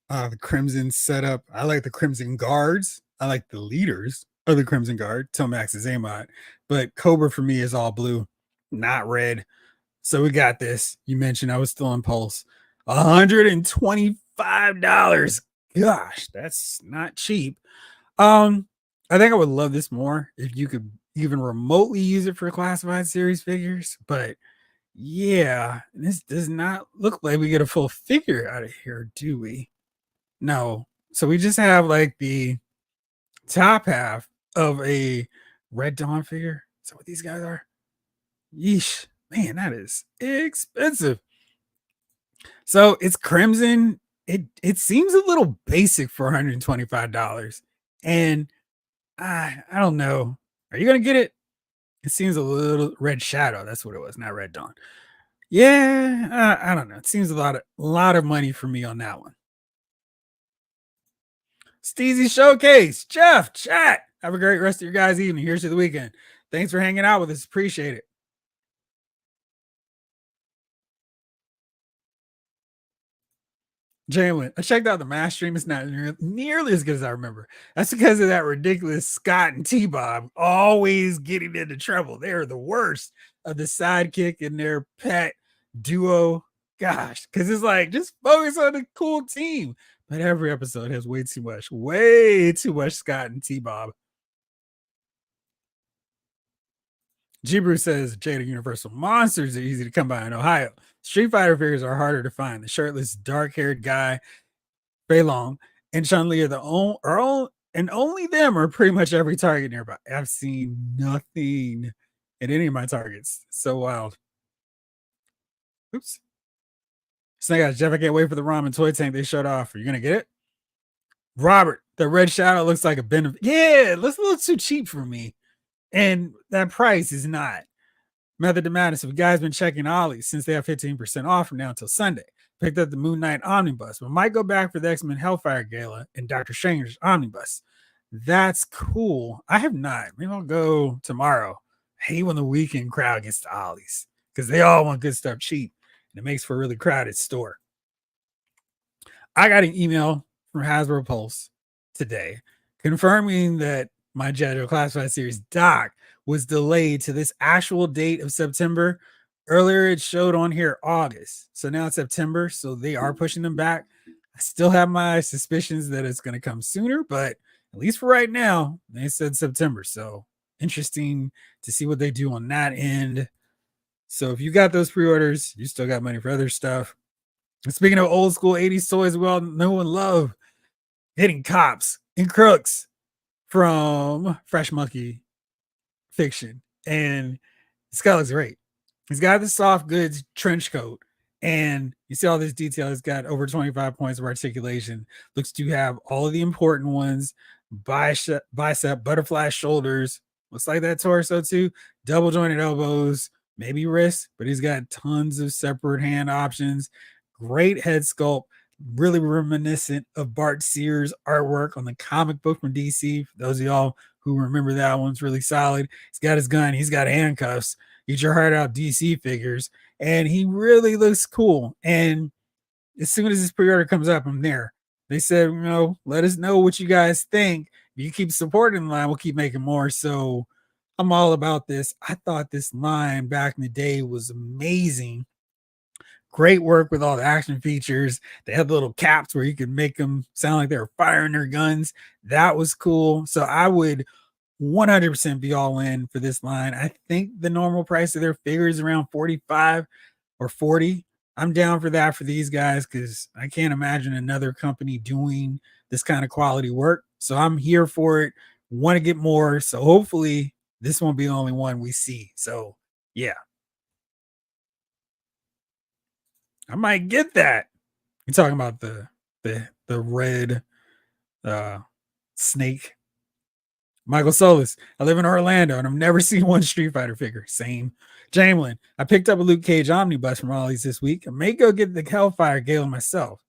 the Crimson setup. I like the Crimson Guards. I like the leaders of the Crimson Guard, Tomax and Zaymot. But Cobra for me is all blue, not red. So we got this. You mentioned I was still on Pulse. $125. Gosh, that's not cheap. I think I would love this more if you could even remotely use it for classified series figures, but yeah, this does not look like we get a full figure out of here, do we? No. So we just have like the top half of a Red Dawn figure. Is that what these guys are? Yeesh. Man, that is expensive. So it's Crimson. It seems a little basic for $125. And I don't know. Are you gonna get it? It seems a little Red Shadow. That's what it was, not Red Dawn. Yeah, I don't know. It seems a lot of money for me on that one. Steezy Showcase, Jeff, chat. Have a great rest of your guys' evening. Here's to the weekend. Thanks for hanging out with us. Appreciate it. Jalen, I checked out the mass stream. It's not nearly as good as I remember. That's because of that ridiculous Scott and T-Bob always getting into trouble. They're the worst of the sidekick and their pet duo. Gosh, because it's like just focus on the cool team. But every episode has way too much Scott and T-Bob. Jibru says Jada Universal Monsters are easy to come by in Ohio. Street Fighter figures are harder to find. The shirtless, dark-haired guy, Fei Long, and Chun-Li and only them are pretty much every target nearby. I've seen nothing at any of my targets. So wild. Oops. Snake Eyes, Jeff, I can't wait for the ramen toy tank they showed off. Are you gonna get it? Robert, the red shadow looks like a benefit. Yeah, it looks a little too cheap for me. And that price is not. Method to Madness. If you guys been checking Ollie's since they have 15% off from now until Sunday. Picked up the Moon Knight Omnibus, but might go back for the X-Men Hellfire Gala and Dr. Stranger's Omnibus. That's cool. I have not. Maybe I'll go tomorrow. I hate when the weekend crowd gets to Ollie's because they all want good stuff cheap. And it makes for a really crowded store. I got an email from Hasbro Pulse today confirming that my Jedi Classified Series doc was delayed to this actual date of September. Earlier, it showed on here August. So now it's September. So they are pushing them back. I still have my suspicions that it's going to come sooner, but at least for right now, they said September. So interesting to see what they do on that end. So if you got those pre-orders, you still got money for other stuff. And speaking of old school 80s toys, we all know and love hitting cops and crooks from Fresh Monkey Fiction. And this guy looks great. He's got the soft goods trench coat, and you see all this detail. He's got over 25 points of articulation. Looks to have all of the important ones: bicep, butterfly shoulders. Looks like that torso too. Double jointed elbows, maybe wrists, but he's got tons of separate hand options. Great head sculpt, really reminiscent of Bart Sears' artwork on the comic book from DC. For those of y'all who remember that one's really solid. He's got his gun, he's got handcuffs. Get your heart out DC figures, and he really looks cool. And as soon as this pre-order comes up, I'm there. They said, let us know what you guys think. If you keep supporting the line, we'll keep making more. So I'm all about this. I thought this line back in the day was amazing. Great work with all the action features. They had the little caps where you could make them sound like they were firing their guns. That was cool. So I would 100% be all in for this line. I think the normal price of their figures is around 45 or 40. I'm down for that for these guys because I can't imagine another company doing this kind of quality work. So I'm here for it. Want to get more. So hopefully this won't be the only one we see. So yeah. I might get that. You're talking about the red snake. Michael Solis. I live in Orlando and I've never seen one Street Fighter figure. Same. Jamelin. I picked up a Luke Cage omnibus from Ollie's this week. I may go get the Hellfire Gala myself.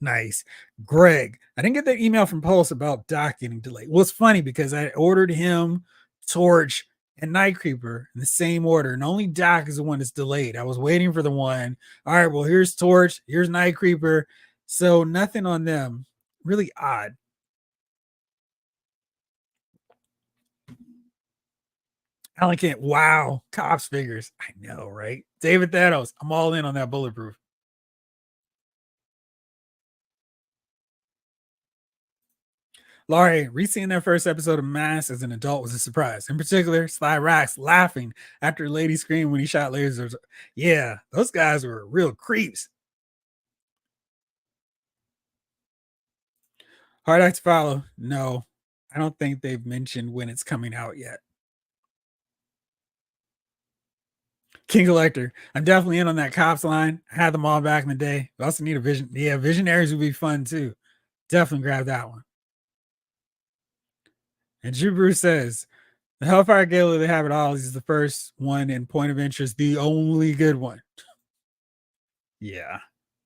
Nice. Greg, I didn't get that email from Pulse about Doc getting delayed. Well, it's funny because I ordered him Torch and Night Creeper in the same order, and only Doc is the one that's delayed. I was waiting for the one. All right, well, here's Torch, here's Night Creeper. So nothing on them. Really odd. Alan Kent, wow, cops figures. I know, right? David Thanos, I'm all in on that bulletproof. Laurie, re-seeing that first episode of Mass as an adult was a surprise. In particular, Sly Rax laughing after Lady screamed when he shot lasers. Yeah, those guys were real creeps. Hard act to follow. No, I don't think they've mentioned when it's coming out yet. King Collector, I'm definitely in on that cops line. I had them all back in the day. We also need a vision. Yeah, Visionaries would be fun too. Definitely grab that one. And Drew Bruce says, the Hellfire Gala, they have it all. This is the first one in Point of Interest, the only good one. Yeah.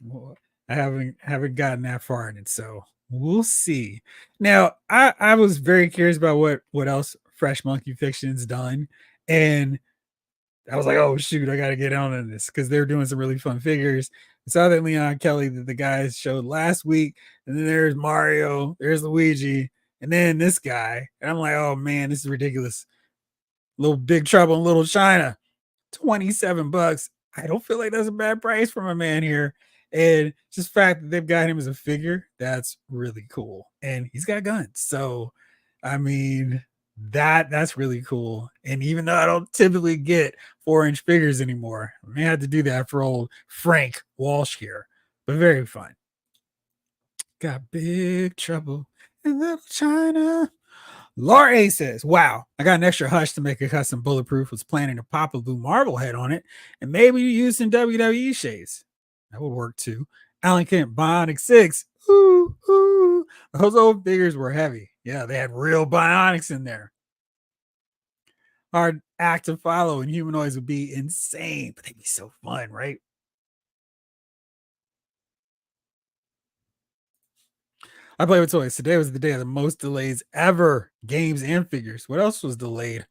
Well, I haven't gotten that far in it, so we'll see. Now, I was very curious about what else Fresh Monkey Fiction's done, and I was like, oh shoot, I got to get on this because they're doing some really fun figures. I saw that Leon Kelly that the guys showed last week, and then there's Mario, there's Luigi, and then this guy, and I'm like, oh man, this is ridiculous. Little Big Trouble in Little China, $27. I don't feel like that's a bad price for my man here. And just the fact that they've got him as a figure, that's really cool. And he's got guns. So I mean, that's really cool. And even though I don't typically get 4-inch figures anymore, I may have to do that for old Frank Walsh here. But very fun. Got big trouble in Little China. Laura A says, wow, I got an extra hush to make a custom bulletproof. Was planning to pop a blue Marvel head on it and maybe use some WWE shades. That would work too. Alan Kent, Bionic 6. Ooh, ooh. Those old figures were heavy. Yeah, they had real bionics in there. Hard act to follow, and humanoids would be insane, but they'd be so fun, right? I play with toys. Today was the day of the most delays ever. Games and figures. What else was delayed?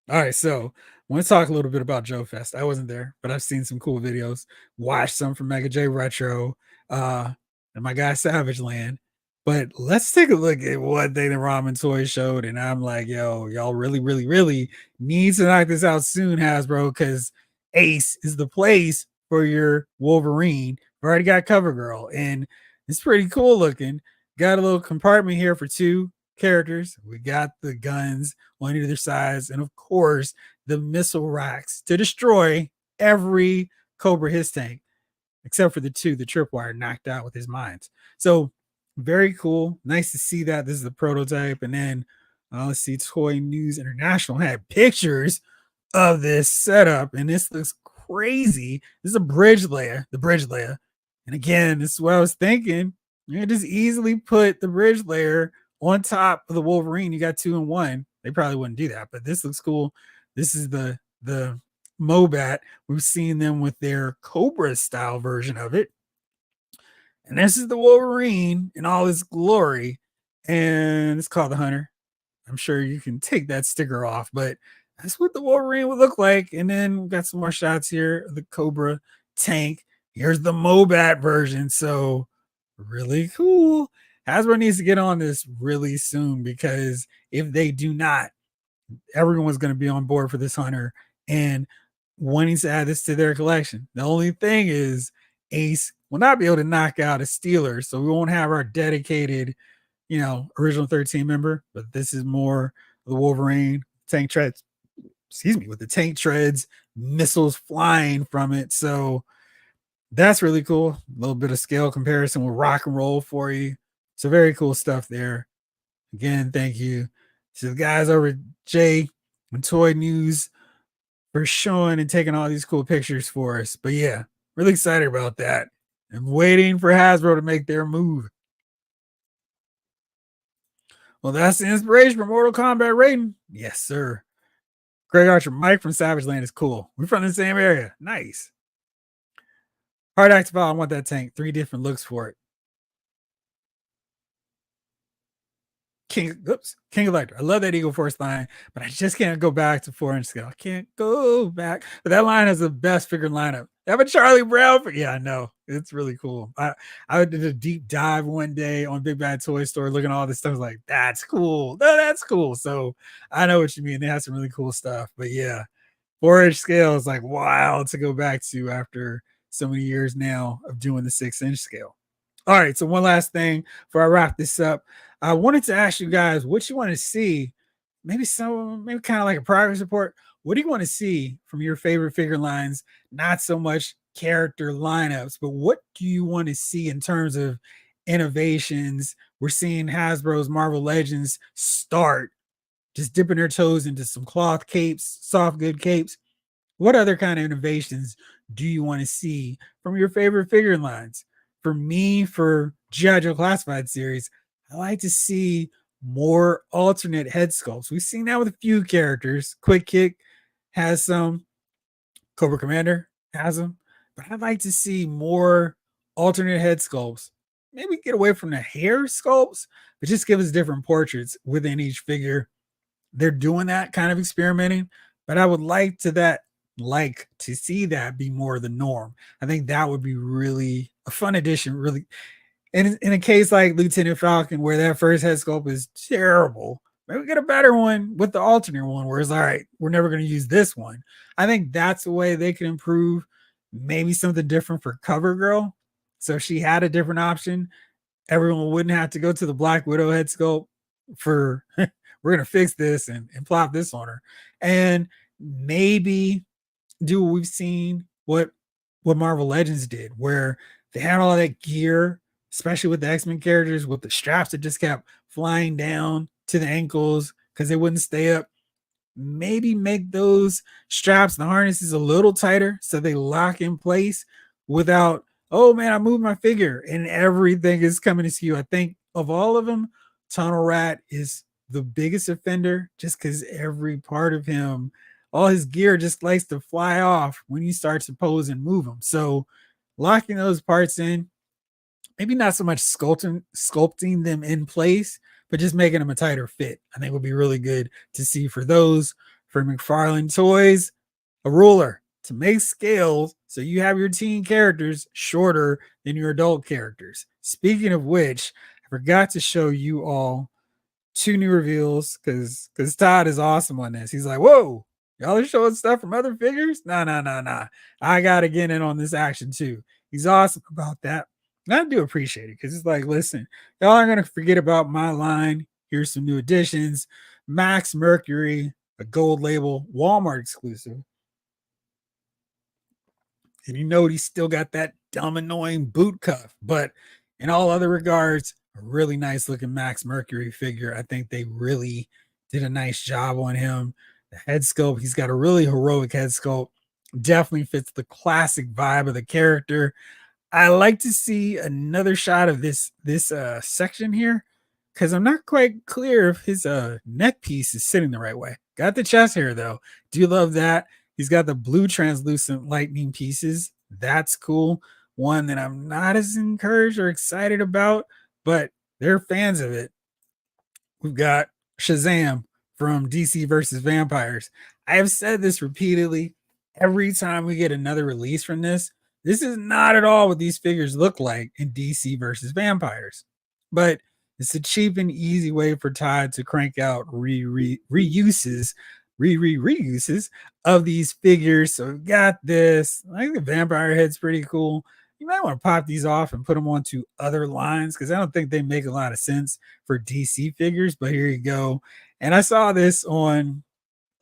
All right, so I want to talk a little bit about Joe Fest. I wasn't there, but I've seen some cool videos. Watched some from Mega J Retro, and my guy Savage Land. But let's take a look at what they the Ramen Toys showed, and I'm like, yo, y'all really, really, really need to knock this out soon, Hasbro, because Ace is the place for your Wolverine. We already got CoverGirl, and it's pretty cool looking. Got a little compartment here for two characters. We got the guns on either side, and of course, the missile racks to destroy every Cobra his tank, except for the two the Tripwire knocked out with his mines. So very cool. Nice to see that. This is the prototype. And then let's see, Toy News International had pictures of this setup, and this looks crazy. This is a bridge layer, the bridge layer. And again, this is what I was thinking. You can just easily put the bridge layer on top of the Wolverine. You got 2 in 1. They probably wouldn't do that, but this looks cool. This is the Mobat. We've seen them with their Cobra style version of it. And this is the Wolverine in all his glory. And it's called the Hunter. I'm sure you can take that sticker off, but that's what the Wolverine would look like. And then we've got some more shots here of the Cobra tank. Here's the Mobat version. So really cool. Hasbro needs to get on this really soon, because if they do not, everyone's going to be on board for this Hunter and wanting to add this to their collection. The only thing is Ace will not be able to knock out a Steeler, so we won't have our dedicated, original 13 member, but this is more the Wolverine tank treads, with the tank treads, missiles flying from it. So that's really cool. A little bit of scale comparison with Rock and Roll for you. So very cool stuff there. Again, thank you to the guys over at Jay and Toy News for showing and taking all these cool pictures for us. But yeah, really excited about that. I'm waiting for Hasbro to make their move. Well, that's the inspiration for Mortal Kombat Raiden. Yes, sir. Greg Archer, Mike from Savage Land is cool. We're from the same area. Nice. Hard active. I want that tank. 3 different looks for it. King Electra. I love that Eagle Force line, but I just can't go back to 4-inch scale. I can't go back. But that line has the best figure lineup. They have a Charlie Brown. Yeah, I know. It's really cool. I did a deep dive one day on Big Bad Toy Store looking at all this stuff. I was like, that's cool. No, that's cool. So I know what you mean. They have some really cool stuff. But yeah, 4-inch scale is like wild to go back to after so many years now of doing the 6-inch scale. All right, so one last thing before I wrap this up. I wanted to ask you guys what you want to see. Maybe kind of like a progress report. What do you want to see from your favorite figure lines? Not so much character lineups, but what do you want to see in terms of innovations? We're seeing Hasbro's Marvel Legends start just dipping their toes into some cloth capes, soft good capes. What other kind of innovations do you want to see from your favorite figure lines? For me, for G.I. Joe Classified series, I like to see more alternate head sculpts. We've seen that with a few characters. Quick Kick has some, Cobra Commander has them, but I'd like to see more alternate head sculpts. Maybe get away from the hair sculpts, but just give us different portraits within each figure. They're doing that kind of experimenting, but I would like to see that be more the norm. I think that would be really a fun addition. Really, in a case like Lieutenant Falcon, where that first head sculpt is terrible, maybe get a better one with the alternate one, where it's all right, we're never going to use this one. I think that's the way they could improve. Maybe something different for Cover Girl. So if she had a different option, everyone wouldn't have to go to the Black Widow head sculpt for we're gonna fix this and plop this on her. And maybe do what we've seen what Marvel Legends did, where they had all that gear, especially with the X-Men characters, with the straps that just kept flying down to the ankles because they wouldn't stay up. Maybe make those straps, the harnesses, a little tighter so they lock in place without, oh man, I moved my figure and everything is coming to you. I think of all of them, Tunnel Rat is the biggest offender just because every part of him, all his gear just likes to fly off when you start to pose and move them. So locking those parts in, maybe not so much sculpting them in place, but just making them a tighter fit, I think would be really good to see for those. For McFarlane Toys, a ruler to make scales so you have your teen characters shorter than your adult characters. Speaking of which, I forgot to show you all 2 new reveals because Todd is awesome on this. He's like, whoa, y'all are showing stuff from other figures? Nah. I gotta get in on this action too. He's awesome about that. And I do appreciate it because it's like, listen, y'all aren't gonna forget about my line. Here's some new additions. Max Mercury, a gold label, Walmart exclusive. And you know he's still got that dumb annoying boot cuff, but in all other regards, a really nice looking Max Mercury figure. I think they really did a nice job on him. The head sculpt, he's got a really heroic head sculpt. Definitely fits the classic vibe of the character. I like to see another shot of this section here because I'm not quite clear if his neck piece is sitting the right way. Got the chest hair though. Do love that. He's got the blue translucent lightning pieces. That's cool. One that I'm not as encouraged or excited about, but they're fans of it. We've got Shazam from DC versus Vampires. I have said this repeatedly. Every time we get another release from this is not at all what these figures look like in DC versus Vampires. But it's a cheap and easy way for Todd to crank out reuses of these figures. So we got this. I think the vampire head's pretty cool. You might want to pop these off and put them onto other lines because I don't think they make a lot of sense for DC figures. But here you go. And I saw this on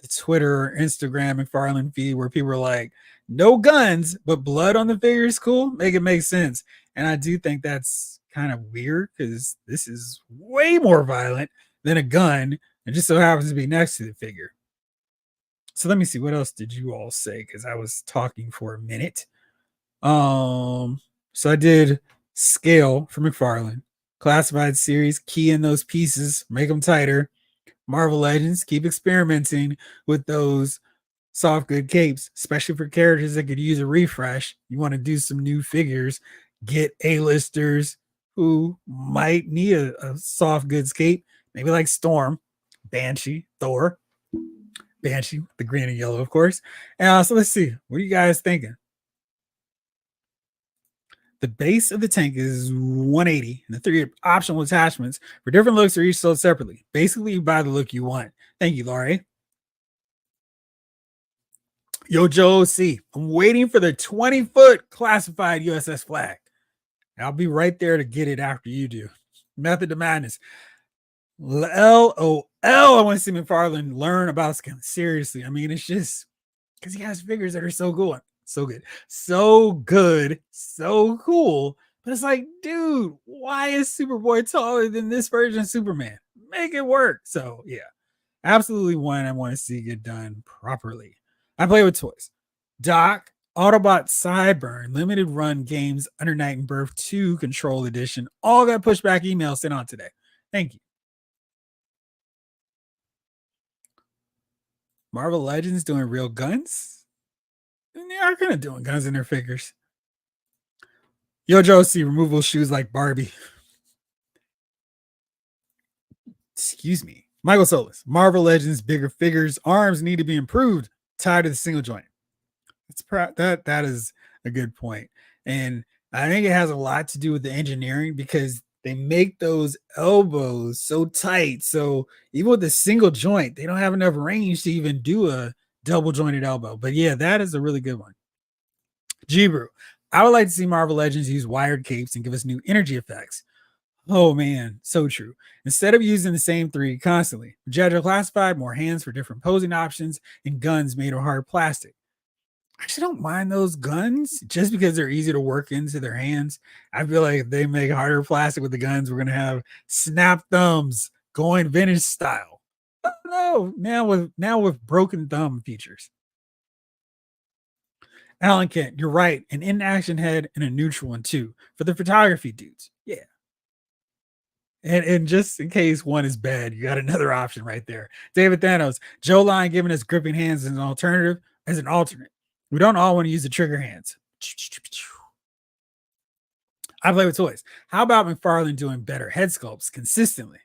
the Twitter or Instagram McFarlane feed where people were like, no guns, but blood on the figure is cool. Make it make sense. And I do think that's kind of weird because this is way more violent than a gun. It just so happens to be next to the figure. So let me see. What else did you all say? Because I was talking for a minute. So I did scale for McFarlane. Classified series, key in those pieces, make them tighter. Marvel Legends, keep experimenting with those Soft good capes, especially for characters that could use a refresh. You want to do some new figures, get A-listers who might need a soft goods cape, maybe like Storm, Banshee, Thor, Banshee, the green and yellow, of course. So let's see. What are you guys thinking? The base of the tank is 180, and the three optional attachments for different looks are each sold separately. Basically, you buy the look you want. Thank you, Laurie. Yo, Joe C. I'm waiting for the 20-foot classified USS flag. I'll be right there to get it after you do. Method of Madness. LOL. I want to see McFarlane learn about skin. Seriously. I mean, it's just because he has figures that are so good. So good. So good. So cool. But it's like, dude, why is Superboy taller than this version of Superman? Make it work. So, yeah. Absolutely one I want to see get done properly. I play with toys. Doc, Autobot Sideburn, limited run games Under Night and Birth 2 Control Edition. All got pushback emails sent on today. Thank you. Marvel Legends doing real guns? And they are kind of doing guns in their figures. Yo, Josie, removable shoes like Barbie. Excuse me. Michael Solis, Marvel Legends, bigger figures, arms need to be improved, tied to the single joint. That is a good point. And I think it has a lot to do with the engineering because they make those elbows so tight. So even with a single joint, they don't have enough range to even do a double jointed elbow. But yeah, that is a really good one. G-Brew, I would like to see Marvel Legends use wired capes and give us new energy effects. Oh man, so true. Instead of using the same three constantly, Jedi classified, more hands for different posing options, and guns made of hard plastic. I actually don't mind those guns just because they're easy to work into their hands. I feel like if they make harder plastic with the guns, we're gonna have snap thumbs going vintage style. Oh no, now with broken thumb features. Alan Kent, you're right. An in-action head and a neutral one too for the photography dudes. Yeah. And just in case one is bad, you got another option right there. David Thanos, Joe Line giving us gripping hands as an alternative, as an alternate. We don't all want to use the trigger hands. I play with toys. How about McFarlane doing better head sculpts consistently?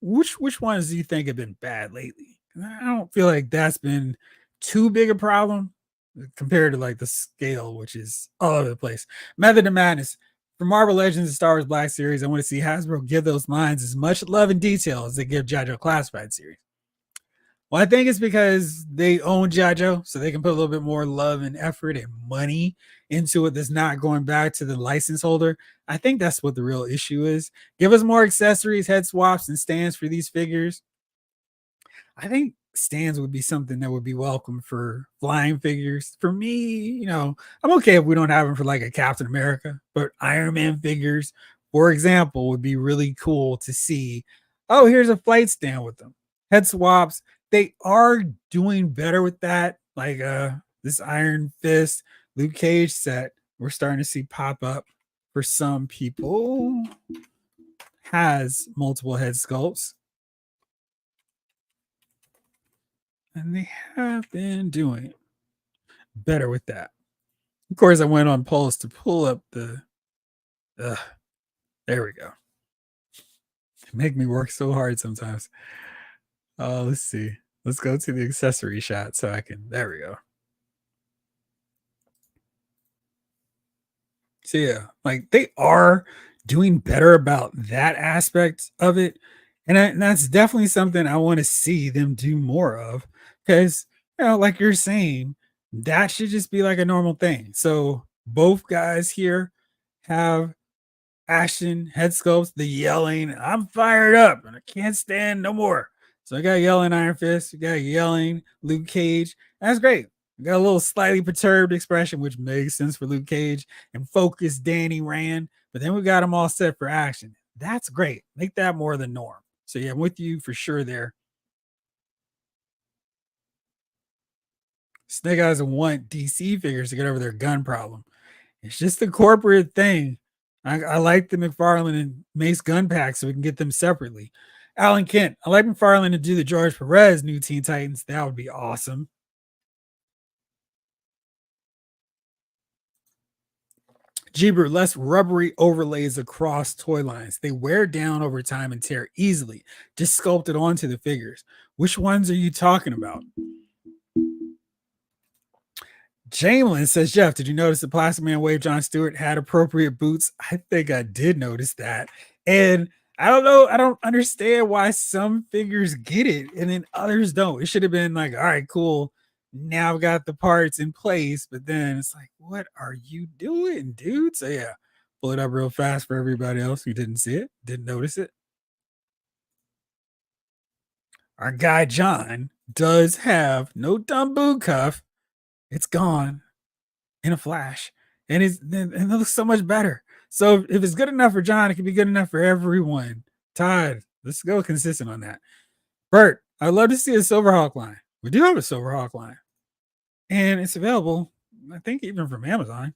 Which ones do you think have been bad lately? I don't feel like that's been too big a problem compared to like the scale, which is all over the place. Method of Madness. For Marvel Legends and Star Wars Black series, I want to see Hasbro give those lines as much love and detail as they give JoJo Classified series. Well, I think it's because they own JoJo, so they can put a little bit more love and effort and money into it that's not going back to the license holder. I think that's what the real issue is. Give us more accessories, head swaps, and stands for these figures. I think stands would be something that would be welcome for flying figures. For me, I'm okay if we don't have them for like a Captain America, but Iron Man figures, for example, would be really cool to see. Oh, here's a flight stand with them. Head swaps. They are doing better with that. Like this Iron Fist, Luke Cage set, we're starting to see pop up for some people. Has multiple head sculpts. And they have been doing better with that. Of course, I went on Pulse to pull up the. There we go. Make me work so hard sometimes. Let's see. Let's go to the accessory shot so I can. There we go. So yeah, like they are doing better about that aspect of it. And that's definitely something I want to see them do more of. Because, like you're saying, that should just be like a normal thing. So both guys here have action, head sculpts, the yelling. I'm fired up and I can't stand no more. So I got yelling Iron Fist, we got yelling Luke Cage. That's great. We got a little slightly perturbed expression, which makes sense for Luke Cage, and focused Danny Rand. But then we got them all set for action. That's great. Make that more the norm. So yeah, I'm with you for sure there. Snake Eyes want DC figures to get over their gun problem. It's just a corporate thing. I like the McFarlane and Mace gun packs so we can get them separately. Alan Kent, I like McFarlane to do the George Perez new Teen Titans. That would be awesome. Jeeber, less rubbery overlays across toy lines. They wear down over time and tear easily, just sculpted onto the figures. Which ones are you talking about? Jamelin says, Jeff, did you notice the Plastic Man Wave John Stewart had appropriate boots? I think I did notice that. And I don't know. I don't understand why some figures get it and then others don't. It should have been like, all right, cool. Now I've got the parts in place. But then it's like, what are you doing, dude? So yeah, pull it up real fast for everybody else who didn't see it, didn't notice it. Our guy John does have no dumb boot cuff. It's gone in a flash, and it looks so much better. So if it's good enough for John, it can be good enough for everyone. Todd, let's go consistent on that. Bert, I'd love to see a Silverhawk line. We do have a Silverhawk line, and it's available, I think, even from Amazon,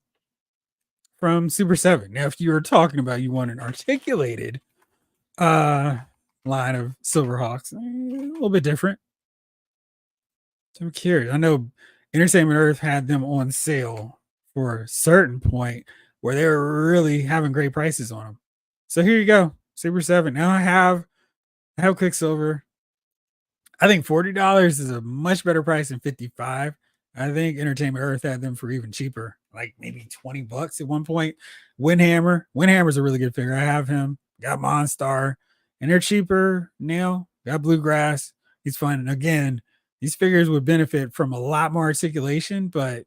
from Super 7. Now, if you were talking about you want an articulated line of Silverhawks, a little bit different. So I'm curious. I know Entertainment Earth had them on sale for a certain point where they were really having great prices on them. So here you go, Super 7. Now I have Quicksilver. I think $40 is a much better price than $55. I think Entertainment Earth had them for even cheaper, like maybe $20 at one point. Windhammer's a really good figure. I have him. Got Monstar, and they're cheaper now. Got Bluegrass. He's fun. And again, these figures would benefit from a lot more articulation, but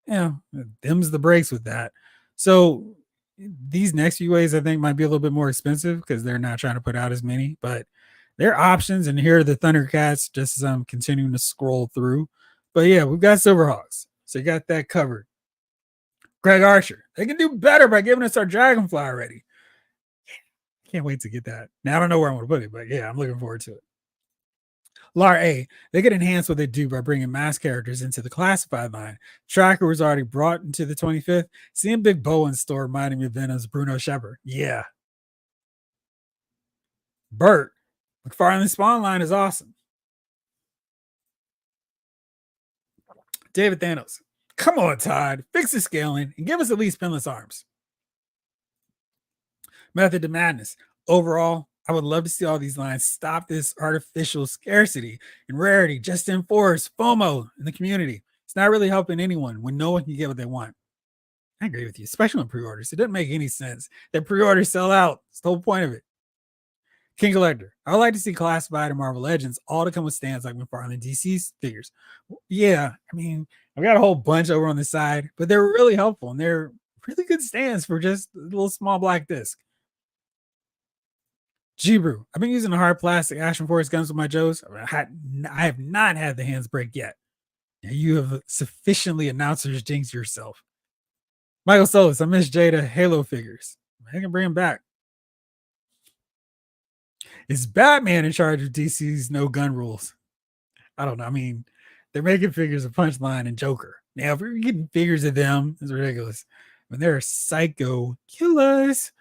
them's the breaks with that. So these next few ways I think might be a little bit more expensive because they're not trying to put out as many, but they're options. And here are the Thundercats, just as I'm continuing to scroll through. But yeah, we've got Silverhawks. So you got that covered. Greg Archer. They can do better by giving us our Dragonfly already. Can't wait to get that. Now I don't know where I'm going to put it, but yeah, I'm looking forward to it. Lar A, they could enhance what they do by bringing mass characters into the classified line. Tracker was already brought into the 25th. Seeing Big Bo in store reminding me of Venom's Bruno Shepard. Yeah. Bert, McFarlane Spawn line is awesome. David Thanos, come on, Todd. Fix the scaling and give us at least pinless arms. Method to Madness. Overall, I would love to see all these lines stop this artificial scarcity and rarity just to enforce FOMO in the community. It's not really helping anyone when no one can get what they want. I agree with you, especially on pre-orders. It doesn't make any sense that pre-orders sell out. It's the whole point of it. King Collector. I would like to see Classified and Marvel Legends all to come with stands like McFarlane DC figures. Yeah, I mean, I've got a whole bunch over on the side, but they're really helpful and they're really good stands for just a little small black disc. G-Brew. I've been using the hard plastic Action Force guns with my Joes. I have not had the hands break yet. Now you have sufficiently announcers jinxed yourself. Michael Solis. I miss Jada Halo figures. I can bring him back. Is Batman in charge of DC's no gun rules? I don't know. I mean, they're making figures of Punchline and Joker. Now, if you're getting figures of them, it's ridiculous. When they're psycho killers.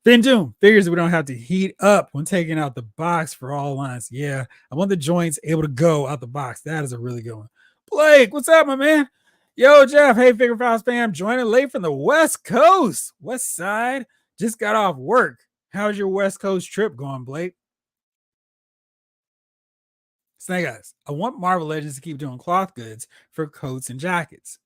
Ben Doom figures that we don't have to heat up when taking out the box for all lines. Yeah, I want the joints able to go out the box. That is a really good one. Blake, what's up, my man? Yo, Jeff. Hey, Figure Files fam. Joining late from the West Coast. West Side. Just got off work. How's your West Coast trip going, Blake? Snake Eyes. I want Marvel Legends to keep doing cloth goods for coats and jackets.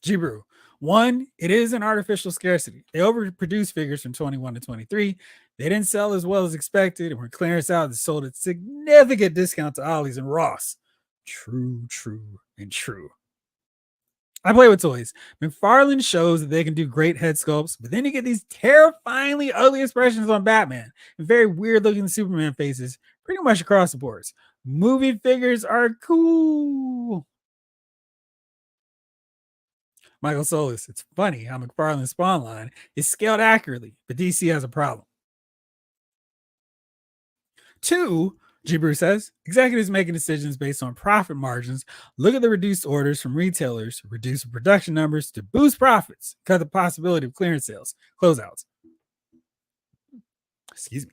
G-Brew. One, it is an artificial scarcity. They overproduced figures from 21 to 23. They didn't sell as well as expected, and when clearance out, they sold at significant discount to Ollie's and Ross. True, and true. I play with toys. McFarlane shows that they can do great head sculpts, but then you get these terrifyingly ugly expressions on Batman and very weird-looking Superman faces pretty much across the boards. Movie figures are cool. Michael Solis. It's funny how McFarlane's Spawn line is scaled accurately, but DC has a problem. 2, G-Brew says, executives making decisions based on profit margins. Look at the reduced orders from retailers, reduce production numbers to boost profits, cut the possibility of clearance sales, closeouts. Excuse me.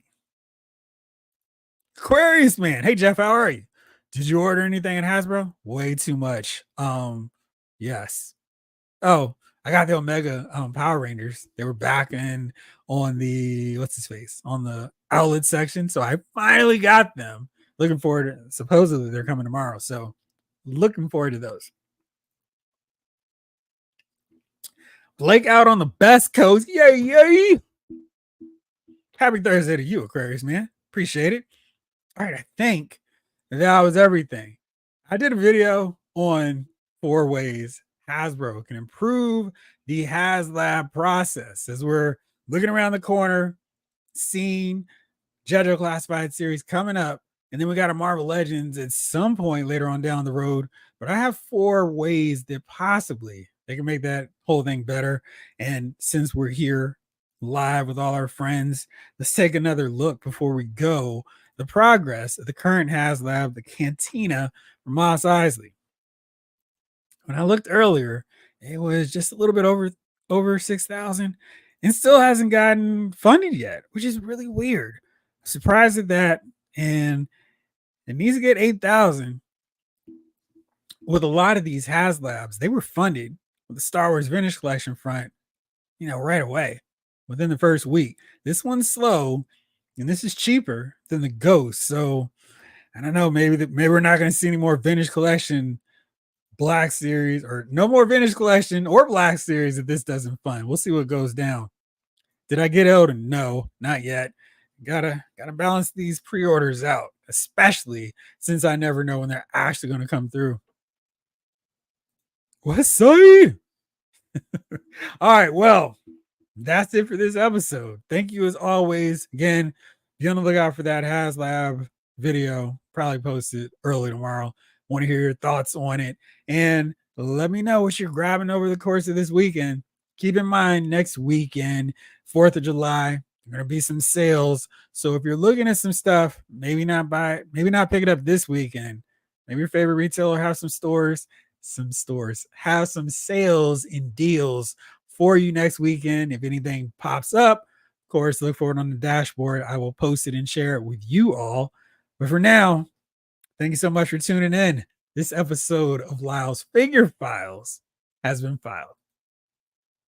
Aquarius Man. Hey, Jeff, how are you? Did you order anything at Hasbro? Way too much. Yes. Oh, I got the Omega Power Rangers. They were back in on the on the outlet section. So I finally got them. Looking forward to, supposedly they're coming tomorrow. So looking forward to those. Blake out on the best coast. Yay, yay. Happy Thursday to you, Aquarius, man. Appreciate it. All right, I think that was everything. I did a video on 4 ways Hasbro can improve the Haslab process as we're looking around the corner, seeing JoJo Classified series coming up, and then we got a Marvel Legends at some point later on down the road. But I have 4 ways that possibly they can make that whole thing better. And since we're here live with all our friends, let's take another look before we go. The progress of the current Haslab, the Cantina from Mos Eisley. When I looked earlier, it was just a little bit over 6,000 and still hasn't gotten funded yet, which is really weird. I'm surprised at that. And it needs to get 8,000. With a lot of these Haslabs, they were funded with the Star Wars Vintage Collection front, right away within the first week. This one's slow, and this is cheaper than the Ghost. So I don't know. Maybe we're not going to see any more Vintage Collection Black Series, or no more Vintage Collection or Black Series if this doesn't fund. We'll see what goes down. Did I get Odin? No, not yet. Gotta balance these pre-orders out, especially since I never know when they're actually going to come through. What's up? All right, well, that's it for this episode. Thank you as always. Again, be on the lookout for that Haslab video. Probably posted early tomorrow. Want to hear your thoughts on it. And let me know what you're grabbing over the course of this weekend. Keep in mind, next weekend, 4th of July, there are going to be some sales. So if you're looking at some stuff, maybe not pick it up this weekend. Maybe your favorite retailer have some stores have some sales and deals for you next weekend. If anything pops up, of course, look for it on the dashboard. I will post it and share it with you all. But for now, thank you so much for tuning in. This episode of Lyle's Figure Files has been filed.